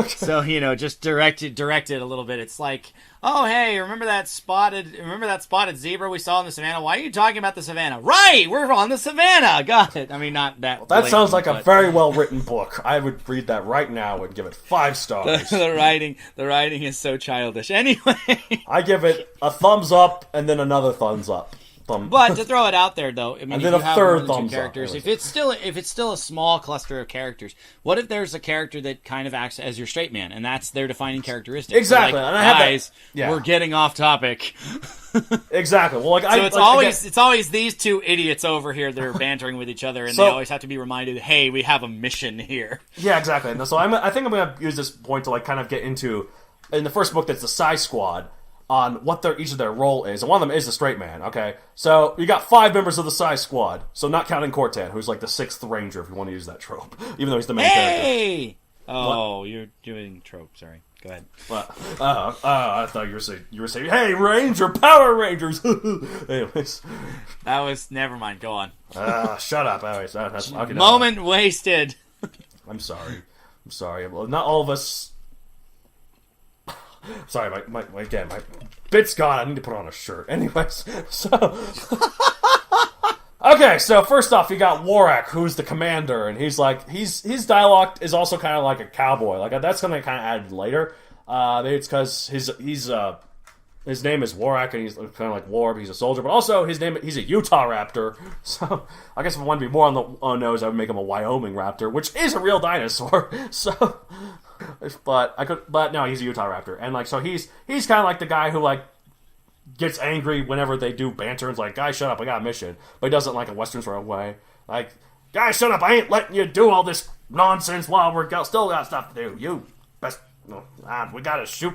So, just direct it a little bit. It's like, oh, hey, remember that spotted zebra we saw in the savannah? Why are you talking about the savannah? Right, we're on the savannah. Got it. I mean, not that. Well, that sounds like a very well written book. I would read that right now and give it 5 stars. The writing is so childish. Anyway, I give it a thumbs up and then another thumbs up. But to throw it out there, though, I mean, and if then you a have third more than 2 thumbs characters, up. if it's still a small cluster of characters, what if there's a character that kind of acts as your straight man, and that's their defining characteristic? Exactly. So, And I have guys, that. Yeah. we're getting off topic. Exactly. Well, it's always these 2 idiots over here that are bantering with each other, and they always have to be reminded, hey, we have a mission here. Yeah, exactly. And so I think I'm going to use this point to kind of get into in the first book. That's the Psy Squad. On what each of their role is, and one of them is the straight man, okay? So, you got 5 members of the Psy Squad, so not counting Cortan, who's like the 6th Ranger, if you want to use that trope, even though he's the main character. Hey! Oh, you're doing trope, sorry. Go ahead. I thought you were saying, hey, Ranger, Power Rangers! Anyways. That was, never mind, go on. Shut up, anyways. Moment wasted. I'm sorry. Well, not all of us... Sorry, my bit's gone. I need to put on a shirt. Anyways, so... Okay, so first off, you got Warwick, who's the commander, and he's like... His dialogue is also kind of like a cowboy. Like, that's something kind of added later. Maybe it's because his name is Warwick, and he's kind of like Warb. He's a soldier, but also he's a Utah Raptor. So I guess if I wanted to be more on the nose, I would make him a Wyoming Raptor, which is a real dinosaur. So... But no, he's a Utah Raptor, and like so he's kind of like the guy who like gets angry whenever they do banter and's like, guys, shut up, I got a mission, but he doesn't like a Western sort of way, like, guys, shut up, I ain't letting you do all this nonsense while we're still got stuff to do. You best we gotta shoot.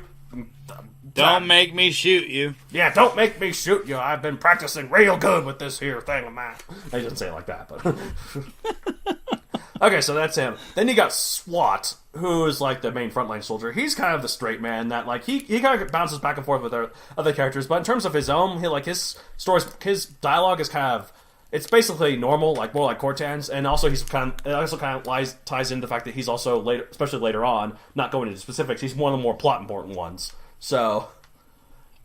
Don't make me shoot you. Yeah, don't make me shoot you. I've been practicing real good with this here thing of mine. I didn't say it like that, but okay, so that's him. Then you got SWAT, who is like the main frontline soldier. He's kind of the straight man that like he kind of bounces back and forth with other characters, but in terms of his own, his stories, his dialogue is kind of, it's basically normal, like more like Cortan's, and also ties into the fact that he's also later, especially later on, not going into specifics, he's one of the more plot important ones. So,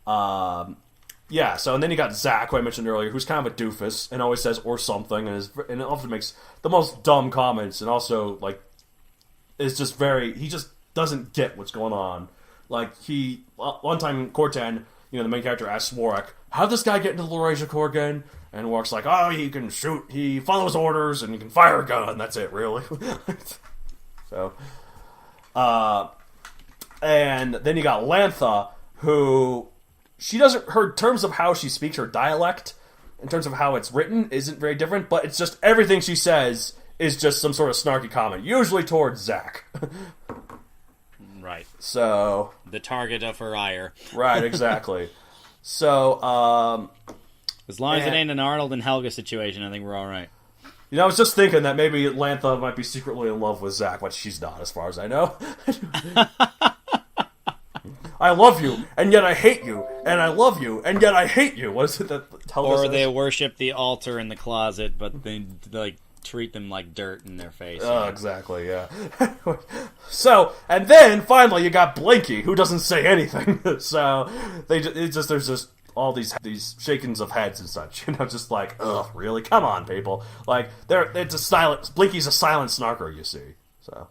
yeah, so, and then you got Zach, who I mentioned earlier, who's kind of a doofus, and always says, or something, and it often makes the most dumb comments, and also, like, is just he just doesn't get what's going on. Like, one time, Cortan, the main character asks Warwick, how'd this guy get into the Laurasia Corps again? And Warwick's like, oh, he can shoot, he follows orders, and he can fire a gun, that's it, really. So, and then you got Lantha, who... her terms of how she speaks, her dialect, in terms of how it's written, isn't very different, but it's just everything she says is just some sort of snarky comment, usually towards Zach. Right. So... the target of her ire. Right, exactly. So, as long as it ain't an Arnold and Helga situation, I think we're alright. I was just thinking that maybe Lantha might be secretly in love with Zach, but she's not, as far as I know. I love you, and yet I hate you, and I love you, and yet I hate you. What is it that Helga says? Or they worship the altar in the closet, but they, like, treat them like dirt in their face. Exactly, yeah. So, and then, finally, you got Blinky, who doesn't say anything. So, there's just all these shakings of heads and such, just like, ugh, really? Come on, people. Like, Blinky's a silent snarker, you see. So,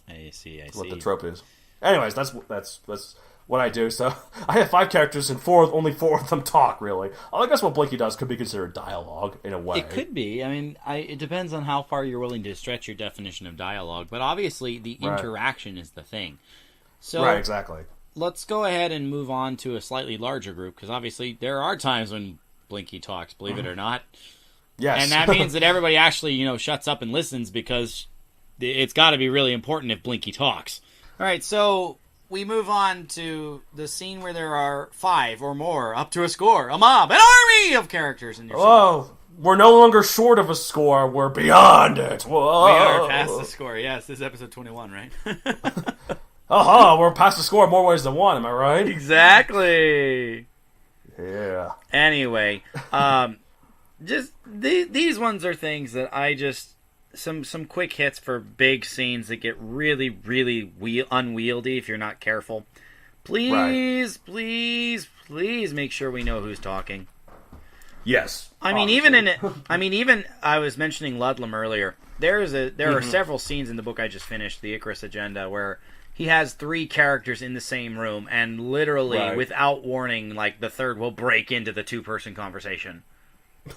I see. What the trope is. Anyways, that's what I do. So I have 5 characters and only 4 of them talk, really. I guess what Blinky does could be considered dialogue, in a way. It could be. I mean, it depends on how far you're willing to stretch your definition of dialogue, but obviously the interaction is the thing. So, right, exactly. Let's go ahead and move on to a slightly larger group, because obviously there are times when Blinky talks, believe it or not. Yes. And that means that everybody actually, shuts up and listens, because it's got to be really important if Blinky talks. All right, so we move on to the scene where there are 5 or more, up to a score, a mob, an army of characters in your scene. Oh, we're no longer short of a score, we're beyond it. Whoa. We are past the score, yes. This is episode 21, right? We're past the score in more ways than one, am I right? Exactly. Yeah. Anyway, just these ones are things that I just... some quick hits for big scenes that get really, really unwieldy if you're not careful. Please, please make sure we know who's talking. Yes. I mean, even I was mentioning Ludlam earlier. There are several scenes in the book I just finished, the Icarus Agenda, where he has 3 characters in the same room, and literally, without warning, like the third will break into the 2-person conversation,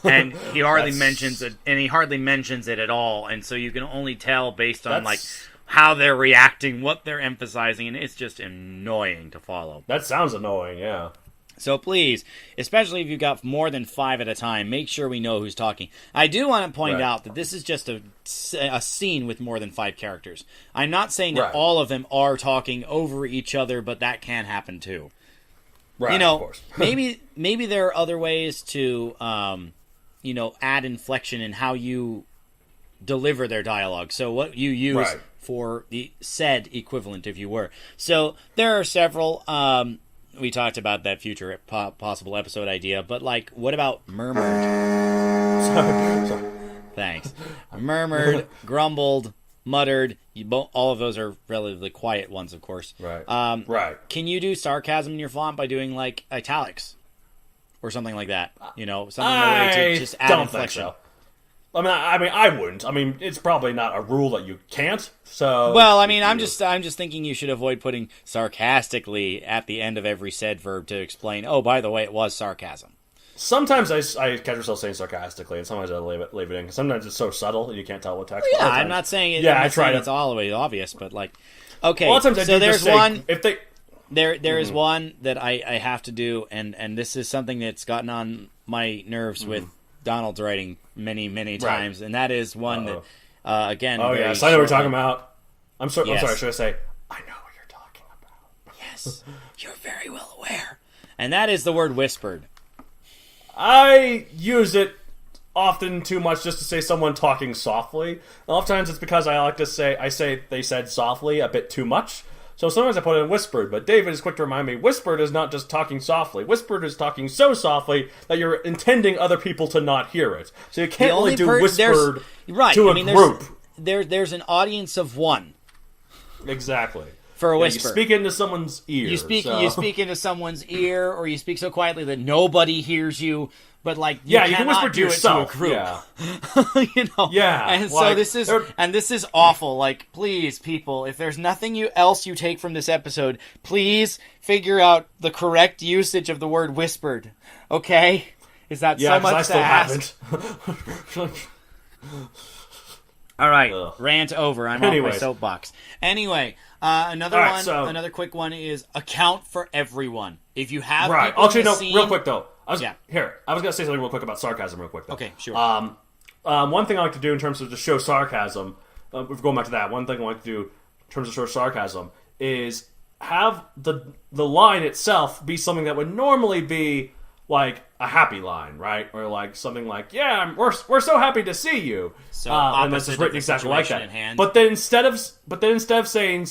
and he hardly mentions it, and he hardly mentions it at all, and so you can only tell based on like how they're reacting, what they're emphasizing, and it's just annoying to follow. That sounds annoying, yeah. So please, especially if you've got more than 5 at a time, make sure we know who's talking. I do want to point out that this is just a scene with more than 5 characters. I'm not saying that all of them are talking over each other, but that can happen too. Right, you know, of course. maybe there are other ways to, add inflection in how you deliver their dialogue. So what you use for the said equivalent, if you were. So there are several. We talked about that future possible episode idea, but like, what about murmured? Sorry. Thanks. Murmured, grumbled, muttered. All of those are relatively quiet ones, of course. Right. Can you do sarcasm in your font by doing like italics or something like that? Something way to just add inflection. Think so. I mean, I wouldn't. I mean, it's probably not a rule that you can't. So, well, I mean, I'm just thinking you should avoid putting sarcastically at the end of every said verb to explain. Oh, by the way, it was sarcasm. Sometimes I catch myself saying sarcastically, and sometimes I leave it in. Sometimes it's so subtle that you can't tell what text. Yeah, I'm not saying it. Yeah, I'm not saying it's all the way obvious, but like, okay. A lot of times so there's one. If they there is one that I have to do, and this is something that's gotten on my nerves with Donald's writing many times, and that is one that again. Oh yes, I know what you're talking about. I'm sorry. Should I say? I know what you're talking about. Yes, you're very well aware, and that is the word whispered. I use it often too much just to say someone talking softly. A lot of times it's because I like to say they said softly a bit too much. So sometimes I put it in whispered, but David is quick to remind me, whispered is not just talking softly. Whispered is talking so softly that you're intending other people to not hear it. So you can't really do whispered to a group. There's an audience of one. Exactly. For a whisper. You speak into someone's ear. You speak into someone's ear, or you speak so quietly that nobody hears you. But like, you can whisper to yourself. To a group. Yeah. Yeah. And so this is awful. Like, please, people, if there's nothing else you take from this episode, please figure out the correct usage of the word whispered. Okay? Is that so much to ask? Haven't. All right, rant over. I'm off my soapbox. Anyway, another quick one is account for everyone. If you have people actually, in the scene, real quick though. I was gonna say something real quick about sarcasm, real quick though. Okay, sure. One thing I like to do in terms of to show sarcasm, if going back to that, one thing I like to do in terms of show sarcasm is have the line itself be something that would normally be like a happy line, right? Or like something like, "Yeah, we're so happy to see you." So and this is written exactly like that. But then instead of saying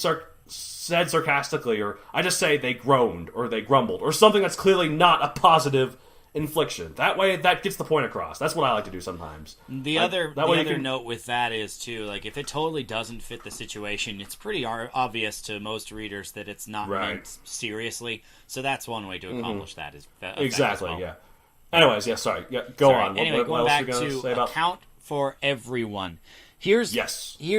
said sarcastically, or I just say they groaned or they grumbled or something that's clearly not a positive infliction. That way, that gets the point across. That's what I like to do sometimes. The other note with that is too, like, if it totally doesn't fit the situation, it's pretty obvious to most readers that it's not meant seriously. So that's one way to accomplish that. Is exactly, well. Yeah. Anyways, Go on. Anyway, what going back else to say about? account for everyone. Here's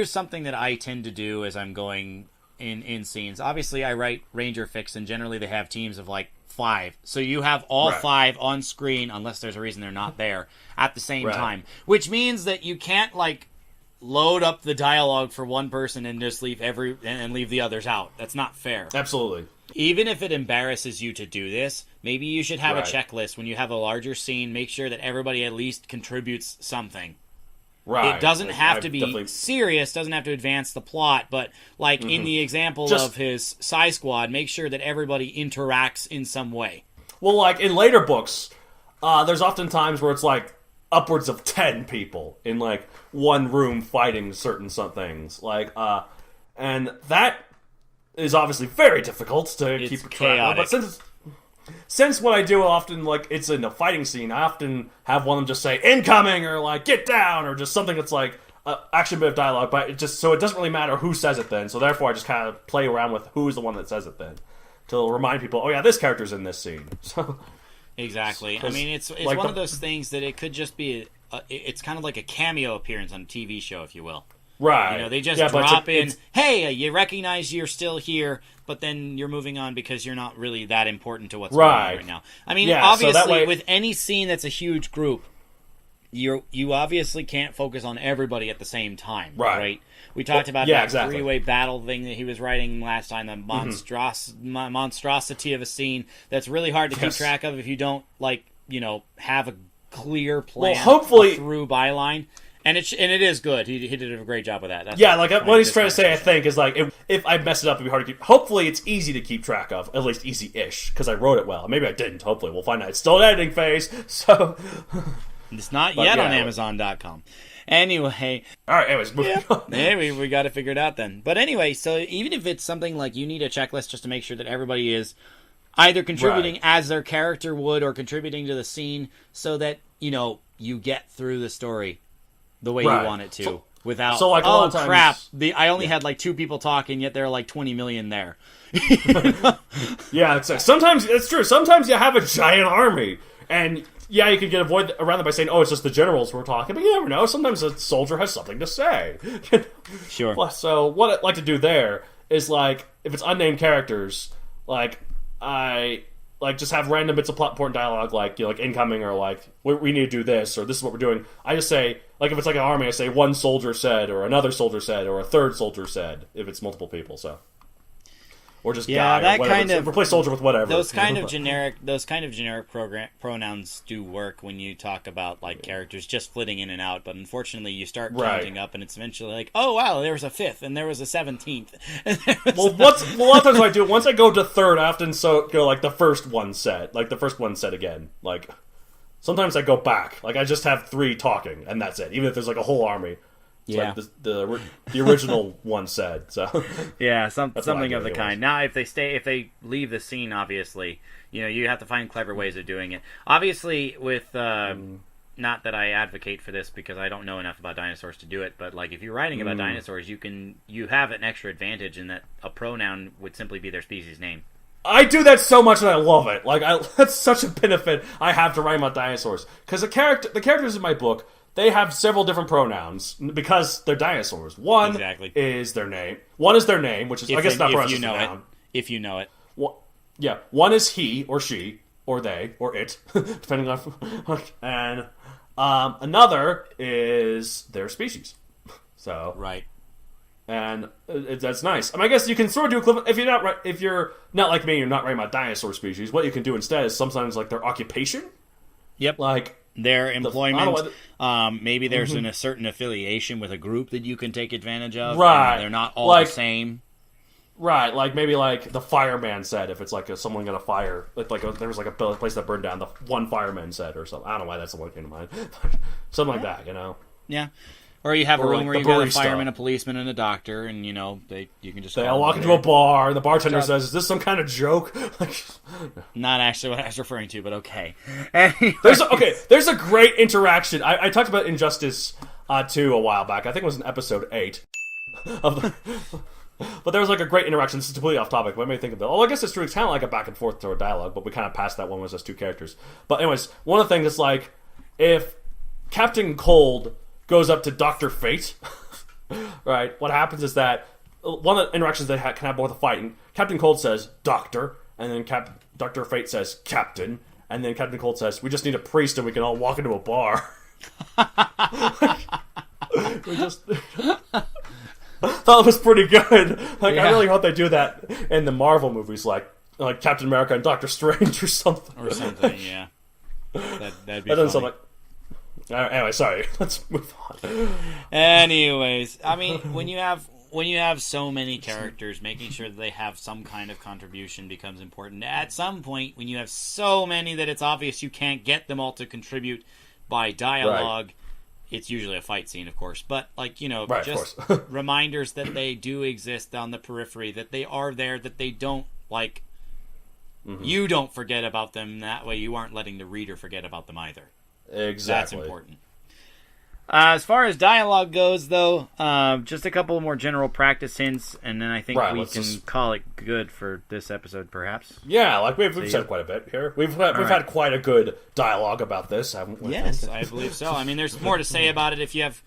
something that I tend to do as I'm going in scenes. Obviously, I write Ranger Fix, and generally they have teams of like 5. So you have all 5 on screen, unless there's a reason they're not there, at the same time. Which means that you can't like load up the dialogue for one person and just leave leave the others out. That's not fair. Absolutely. Even if it embarrasses you to do this, maybe you should have a checklist when you have a larger scene. Make sure that everybody at least contributes something. Right. It doesn't have to be serious, doesn't have to advance the plot, but like in the example of his Psi Squad, make sure that everybody interacts in some way. Well, like in later books, there's often times where it's like upwards of 10 people in like one room fighting certain things. Like, and that is obviously very difficult to keep track of. But since what I do often, like, it's in a fighting scene, I often have one of them just say, incoming, or, like, get down, or just something that's, like, action bit of dialogue, but it doesn't really matter who says it then. So therefore, I just kind of play around with who's the one that says it then to remind people, oh yeah, this character's in this scene. So exactly. I mean, it's like one of those things that it could just be. It's kind of like a cameo appearance on a TV show, if you will. Right. You know, they just drop in, hey, you recognize you're still here, but then you're moving on because you're not really that important to what's going on right now. I mean, obviously, with any scene that's a huge group, you obviously can't focus on everybody at the same time, right? We talked about that three-way battle thing that he was writing last time, the monstrosity of a scene that's really hard to keep track of if you don't, have a clear plan through byline. And it is good. He did a great job with that. That's what he's trying to say, I think, is like, if I mess it up, it'd be hard to keep. Hopefully, it's easy to keep track of, at least easy-ish, because I wrote it well. Maybe I didn't. Hopefully, we'll find out. It's still an editing phase, so it's not yet on Amazon.com. Anyway, all right. Anyways, moving on. Hey, we got it figured out then. But anyway, so even if it's something like you need a checklist just to make sure that everybody is either contributing as their character would or contributing to the scene, so that you get through the story the way you want it to, without, a lot of times, crap, I only had 2 people talking, yet there are 20 million there. Yeah, sometimes it's true. Sometimes you have a giant army, and you can get avoid around them by saying, oh, it's just the generals we're talking, but you never know. Sometimes a soldier has something to say. Sure. So what I'd like to do there is, if it's unnamed characters, I just have random bits of plot important dialogue, like incoming, or we need to do this, or this is what we're doing. I just say, if it's an army, I say one soldier said, or another soldier said, or a third soldier said, if it's multiple people. So, or just guy, that or whatever. kind of replace soldier with whatever. Those kind of generic pronouns do work when you talk about characters just flitting in and out. But unfortunately, you start counting up, and it's eventually oh wow, there was a 5th, and there was a 17th. A lot of times when I do it, once I go to third, I often go the first one said, again. Sometimes I go back, I just have 3 talking, and that's it. Even if there's a whole army. It's the original one said. So something of the kind. Now, if they leave the scene, obviously, you have to find clever ways of doing it. Obviously, with not that I advocate for this because I don't know enough about dinosaurs to do it, but if you're writing about dinosaurs, you have an extra advantage in that a pronoun would simply be their species name. I do that so much and I love it. That's such a benefit I have to write about dinosaurs, because the characters in my book, they have several different pronouns because they're dinosaurs. One is their name. One is their name, which is, I guess, not pronouns. If you know it. One is he or she or they or it, depending on. And another is their species. So right. And that's nice. I guess you can sort of do equivalent if you're not like me, you're not writing about dinosaur species. What you can do instead is sometimes their occupation. Yep. Their employment. Maybe there's a certain affiliation with a group that you can take advantage of. Right. They're not all the same. Right. Maybe the fireman said, if it's someone got a fire, there was a place that burned down, the one fireman said or something. I don't know why that's the one that came to mind. Something like that, Yeah. Or you have a room where you got a fireman, a policeman, and a doctor, and you can just. They all walk into a bar, and the bartender says, "Is this some kind of joke?" Not actually what I was referring to, but okay. There's a great interaction. I talked about Injustice 2 a while back. I think it was in episode 8. But there was a great interaction. This is completely off topic. What made me think of that? Oh, I guess it's true. It's kind of like a back and forth to a dialogue, but we kind of passed that one. Was just 2 characters. But anyways, one of the things is if Captain Cold goes up to Dr. Fate, right? What happens is that one of the interactions they can have both a fight, and Captain Cold says, Doctor, and then Dr. Fate says, Captain, and then Captain Cold says, we just need a priest and we can all walk into a bar. We just thought it was pretty good. I really hope they do that in the Marvel movies, like Captain America and Doctor Strange or something. Yeah. That'd be funny. Anyway, sorry. Let's move on. Anyways, when you have so many characters, making sure that they have some kind of contribution becomes important. At some point, when you have so many that it's obvious you can't get them all to contribute by dialogue, it's usually a fight scene, of course. But just reminders that they do exist on the periphery, that they are there, that they don't you don't forget about them. That way, you aren't letting the reader forget about them either. Exactly. That's important. As far as dialogue goes, though, just a couple more general practice hints, and then I think we can call it good for this episode, perhaps. Yeah, like we've said quite a bit here. We've had quite a good dialogue about this, haven't we? Yes, I believe so. I mean, there's more to say about it if you have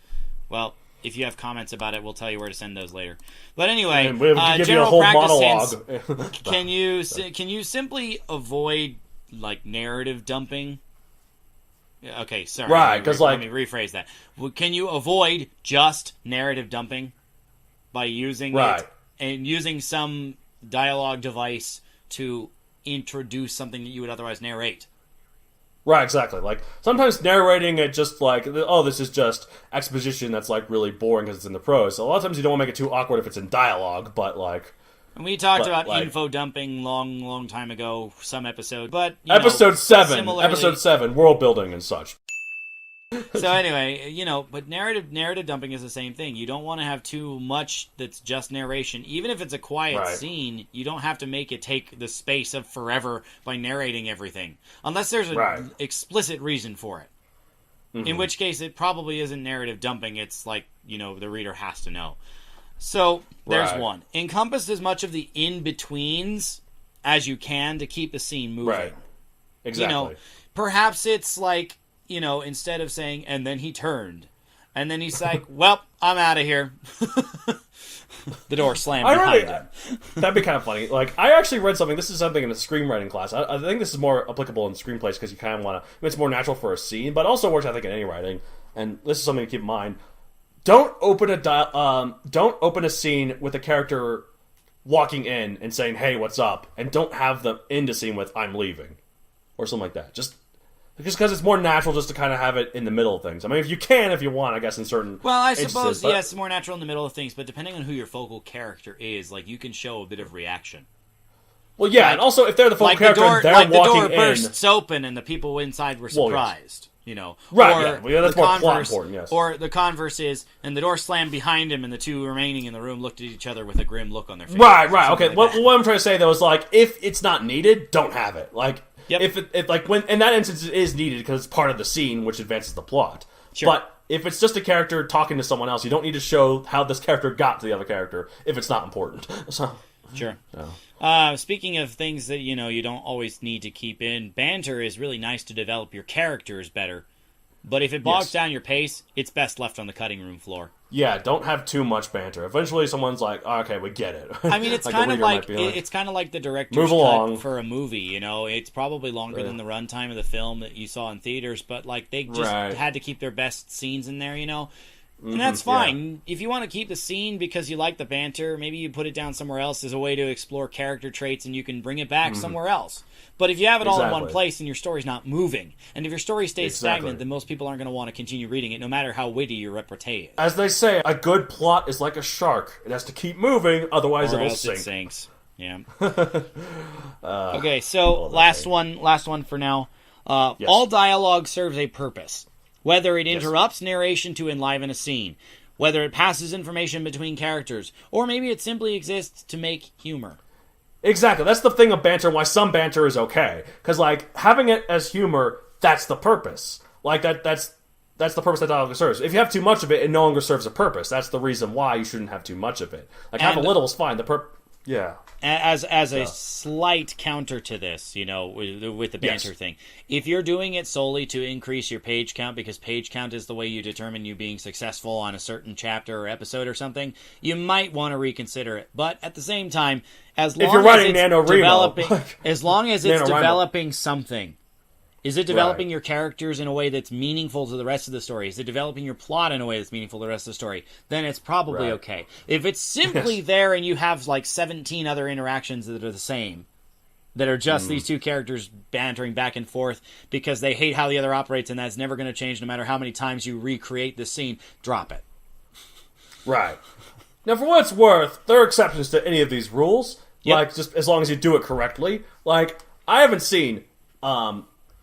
comments about it, we'll tell you where to send those later. But anyway, general practice hints. Can you simply avoid like narrative dumping? Okay, sorry. Right, because let me rephrase that. Can you avoid just narrative dumping by using it and using some dialogue device to introduce something that you would otherwise narrate? Right, exactly. Like, sometimes narrating it just like, oh, this is just exposition that's like really boring because it's in the prose. So a lot of times you don't want to make it too awkward if it's in dialogue, but like... And we talked about info dumping long time ago, some episode, but Episode 7, world building and such. So anyway, but narrative dumping is the same thing. You don't want to have too much that's just narration. Even if it's a quiet scene, you don't have to make it take the space of forever by narrating everything. Unless there's an explicit reason for it. Mm-hmm. In which case, it probably isn't narrative dumping. It's like, the reader has to know. So, there's one. Encompass as much of the in-betweens as you can to keep the scene moving. Right. Exactly. Perhaps it's like, instead of saying, and then he turned, and then he's like, well, I'm out of here. The door slammed behind him. That'd be kind of funny. Like, I actually read something, this is something in a screenwriting class. I think this is more applicable in screenplays because you kind of want to, it's more natural for a scene, but also works, I think, in any writing. And this is something to keep in mind. Don't open a scene with a character walking in and saying, "Hey, what's up?" and don't have them end a scene with "I'm leaving" or something like that. Just because it's more natural just to kind of have it in the middle of things. I mean, if you want, I guess in certain. Well, I suppose it's more natural in the middle of things, but depending on who your focal character is, like you can show a bit of reaction. Well, yeah, and also if they're the focal character, and they're walking in, the door bursts open and the people inside were surprised. Right, that's more plot important, yes. Or the converse is, and the door slammed behind him, and the two remaining in the room looked at each other with a grim look on their face. Right, okay. What I'm trying to say, though, is, like, if it's not needed, don't have it. Like, if when in that instance it is needed because it's part of the scene, which advances the plot. Sure. But if it's just a character talking to someone else, you don't need to show how this character got to the other character if it's not important. So, sure. Speaking of things that, you don't always need to keep in, banter is really nice to develop your characters better. But if it bogs down your pace, it's best left on the cutting room floor. Yeah, don't have too much banter. Eventually someone's like, oh, okay, we get it. I mean, it's kind of like the director's cut for a movie, It's probably longer than the runtime of the film that you saw in theaters, but like they just had to keep their best scenes in there, And that's fine. If you want to keep the scene because you like the banter, maybe you put it down somewhere else as a way to explore character traits and you can bring it back somewhere else. But if you have it all in one place and your story's not moving, and if your story stays stagnant, then most people aren't going to want to continue reading it, no matter how witty your repartee is. As they say, a good plot is like a shark. It has to keep moving, otherwise it'll sink. It sinks. Yeah. Okay, so last one for now. All dialogue serves a purpose. Whether it interrupts narration to enliven a scene, whether it passes information between characters, or maybe it simply exists to make humor. Exactly. That's the thing of banter, why some banter is okay. Because, like, having it as humor, that's the purpose. Like, that's the purpose that dialogue serves. If you have too much of it, it no longer serves a purpose. That's the reason why you shouldn't have too much of it. Like, have a little is fine. Yeah. As a slight counter to this, with the banter thing, if you're doing it solely to increase your page count, because page count is the way you determine you being successful on a certain chapter or episode or something, you might want to reconsider it. But at the same time, as long as it's developing something. Is it developing your characters in a way that's meaningful to the rest of the story? Is it developing your plot in a way that's meaningful to the rest of the story? Then it's probably okay. If it's simply there and you have like 17 other interactions that are the same, that are just these two characters bantering back and forth because they hate how the other operates and that's never going to change no matter how many times you recreate the scene, drop it. Right. Now, for what it's worth, there are exceptions to any of these rules. Yep. Like, just as long as you do it correctly. Like, I haven't seen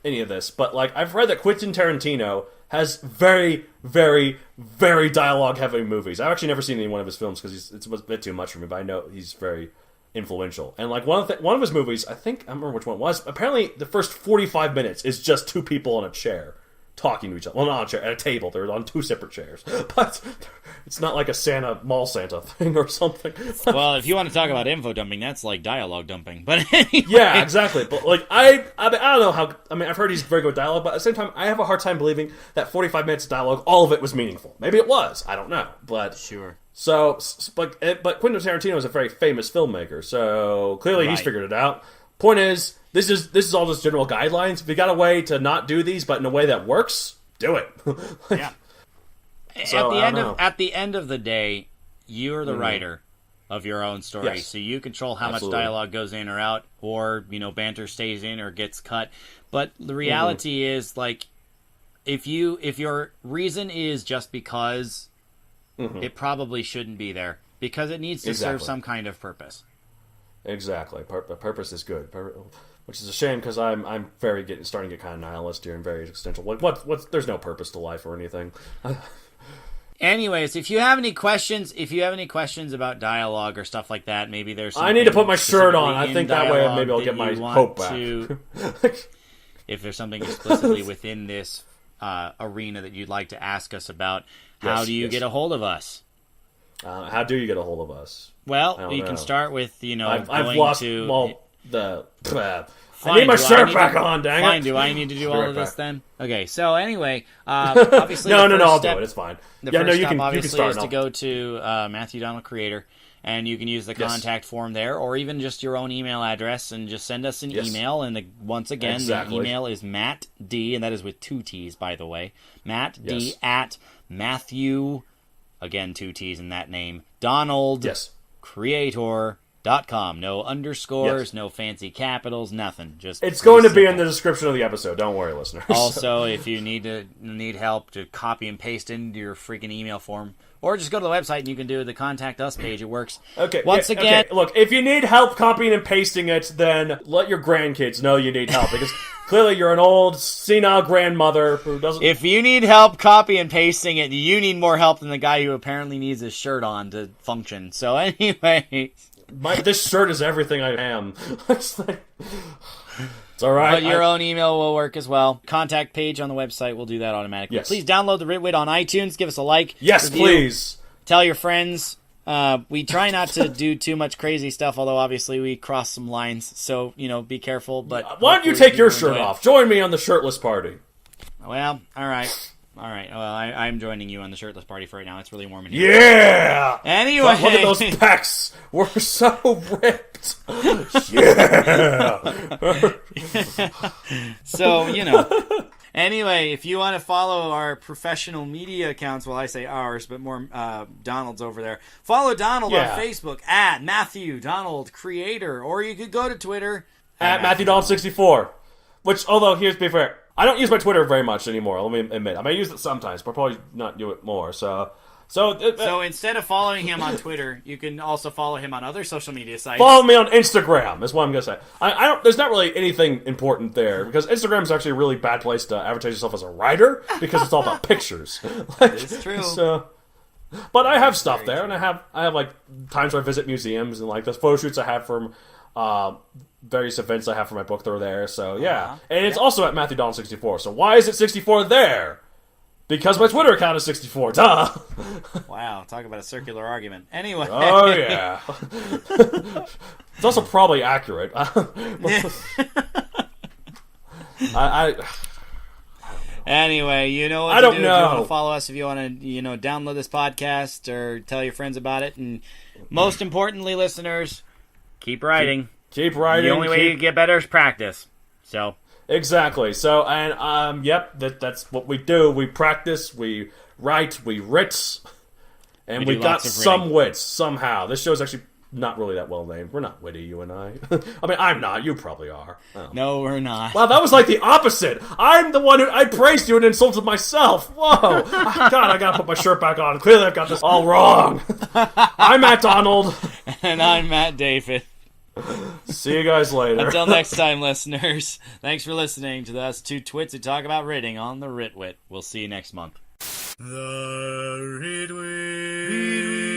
any of this, but like I've read that Quentin Tarantino has very, very, very dialogue-heavy movies. I've actually never seen any one of his films because it's a bit too much for me, but I know he's very influential. And like one of his movies, I don't remember which one it was. Apparently, the first 45 minutes is just two people in a chair talking to each other. Well, not on a chair, at a table. They're on 2 separate chairs. But it's not like a mall Santa thing or something. Well, if you want to talk about info dumping, that's like dialogue dumping. But anyway. Yeah, exactly. But like I don't know how. I mean, I've heard he's very good with dialogue, but at the same time, I have a hard time believing that 45 minutes of dialogue, all of it was meaningful. Maybe it was. I don't know. But sure. So, but Quentin Tarantino is a very famous filmmaker, so clearly he's figured it out. Point is, this is all just general guidelines. If you got a way to not do these, but in a way that works, do it. Yeah. So, at the end of the day, you're the writer of your own story, Yes. so you control how Absolutely. much dialogue goes in or out, or banter stays in or gets cut. But the reality is, like, if your reason is just because, it probably shouldn't be there because it needs to serve some kind of purpose. Exactly. Purpose is good. Which is a shame because I'm starting to get kind of nihilist here and very existential. What? There's no purpose to life or anything. Anyways, if you have any questions about dialogue or stuff like that, maybe there's I need to put my shirt on. I think that way maybe I'll get my hope back. If there's something explicitly within this arena that you'd like to ask us about, how do you get a hold of us? How do you get a hold of us? Well, you can start with, I've lost the... Fine, I need my shirt back on, dang it. Fine, do I need to do all of this then? Okay, so anyway, obviously... No, I'll do it, it's fine. The first step, you obviously, can start is to go to Matthew Donald Creator, and you can use the contact form there, or even just your own email address, and just send us an email, and once again, the email is Matt D, and that is with 2 T's, by the way, Matt D at Matthew, again 2 T's in that name, Donald Creator.com. No underscores, no fancy capitals, nothing. Just it's going to be in the description of the episode. Don't worry, listeners. Also, if you need help to copy and paste into your freaking email form, or just go to the website and you can do the contact us page. It works. Okay. Once again, look, if you need help copying and pasting it, then let your grandkids know you need help because clearly you're an old senile grandmother who doesn't. If you need help copy and pasting it, you need more help than the guy who apparently needs his shirt on to function. So anyway. This shirt is everything I am. It's all right. But your own email will work as well. Contact page on the website will do that automatically. Yes. Please download the Writ on iTunes. Give us a like. Yes, review, please. Tell your friends. We try not to do too much crazy stuff, although obviously we cross some lines. So, be careful. But why don't you take your shirt off? Join me on the shirtless party. Well, all right. Well, I'm joining you on the shirtless party for right now. It's really warm in here. Yeah! Anyway. Look at those pecs. We're so ripped. Yeah! So, Anyway, if you want to follow our professional media accounts, well, I say ours, but more Donald's over there. Follow Donald on Facebook at Matthew Donald Creator, or you could go to Twitter at Matthew Donald 64. Which, although, here's to be fair, I don't use my Twitter very much anymore. Let me admit, I may use it sometimes, but probably not do it more. So instead of following him on Twitter, you can also follow him on other social media sites. Follow me on Instagram, is what I'm going to say. I don't. There's not really anything important there, because Instagram is actually a really bad place to advertise yourself as a writer, because it's all about pictures. It's true. So, but I have stuff there, and I have like times where I visit museums, and like those photo shoots I have from various events I have for my book that are there. So yeah, and it's also at Matthew Donald 64. So why is it 64 there? Because my Twitter account is 64, duh! Wow, talk about a circular argument. Anyway. Oh, yeah. It's also probably accurate. Anyway, you know what I to don't do know. If you want to follow us, if you want to, download this podcast or tell your friends about it. And most importantly, listeners, keep writing. Keep writing. The only way you get better is practice. So... Exactly. So, and, that's what we do. We practice, we write, we writs, and we got some wits, somehow. This show's actually not really that well named. We're not witty, you and I. I mean, I'm not. You probably are. Oh. No, we're not. Wow, that was like the opposite. I'm the one I praised you and insulted myself. Whoa. God, I gotta put my shirt back on. Clearly I've got this all wrong. I'm Matt Donald. And I'm Matt David. See you guys later. Until next time, listeners. Thanks for listening to us two twits who talk about writing on the Writ. We'll see you next month. The Writ.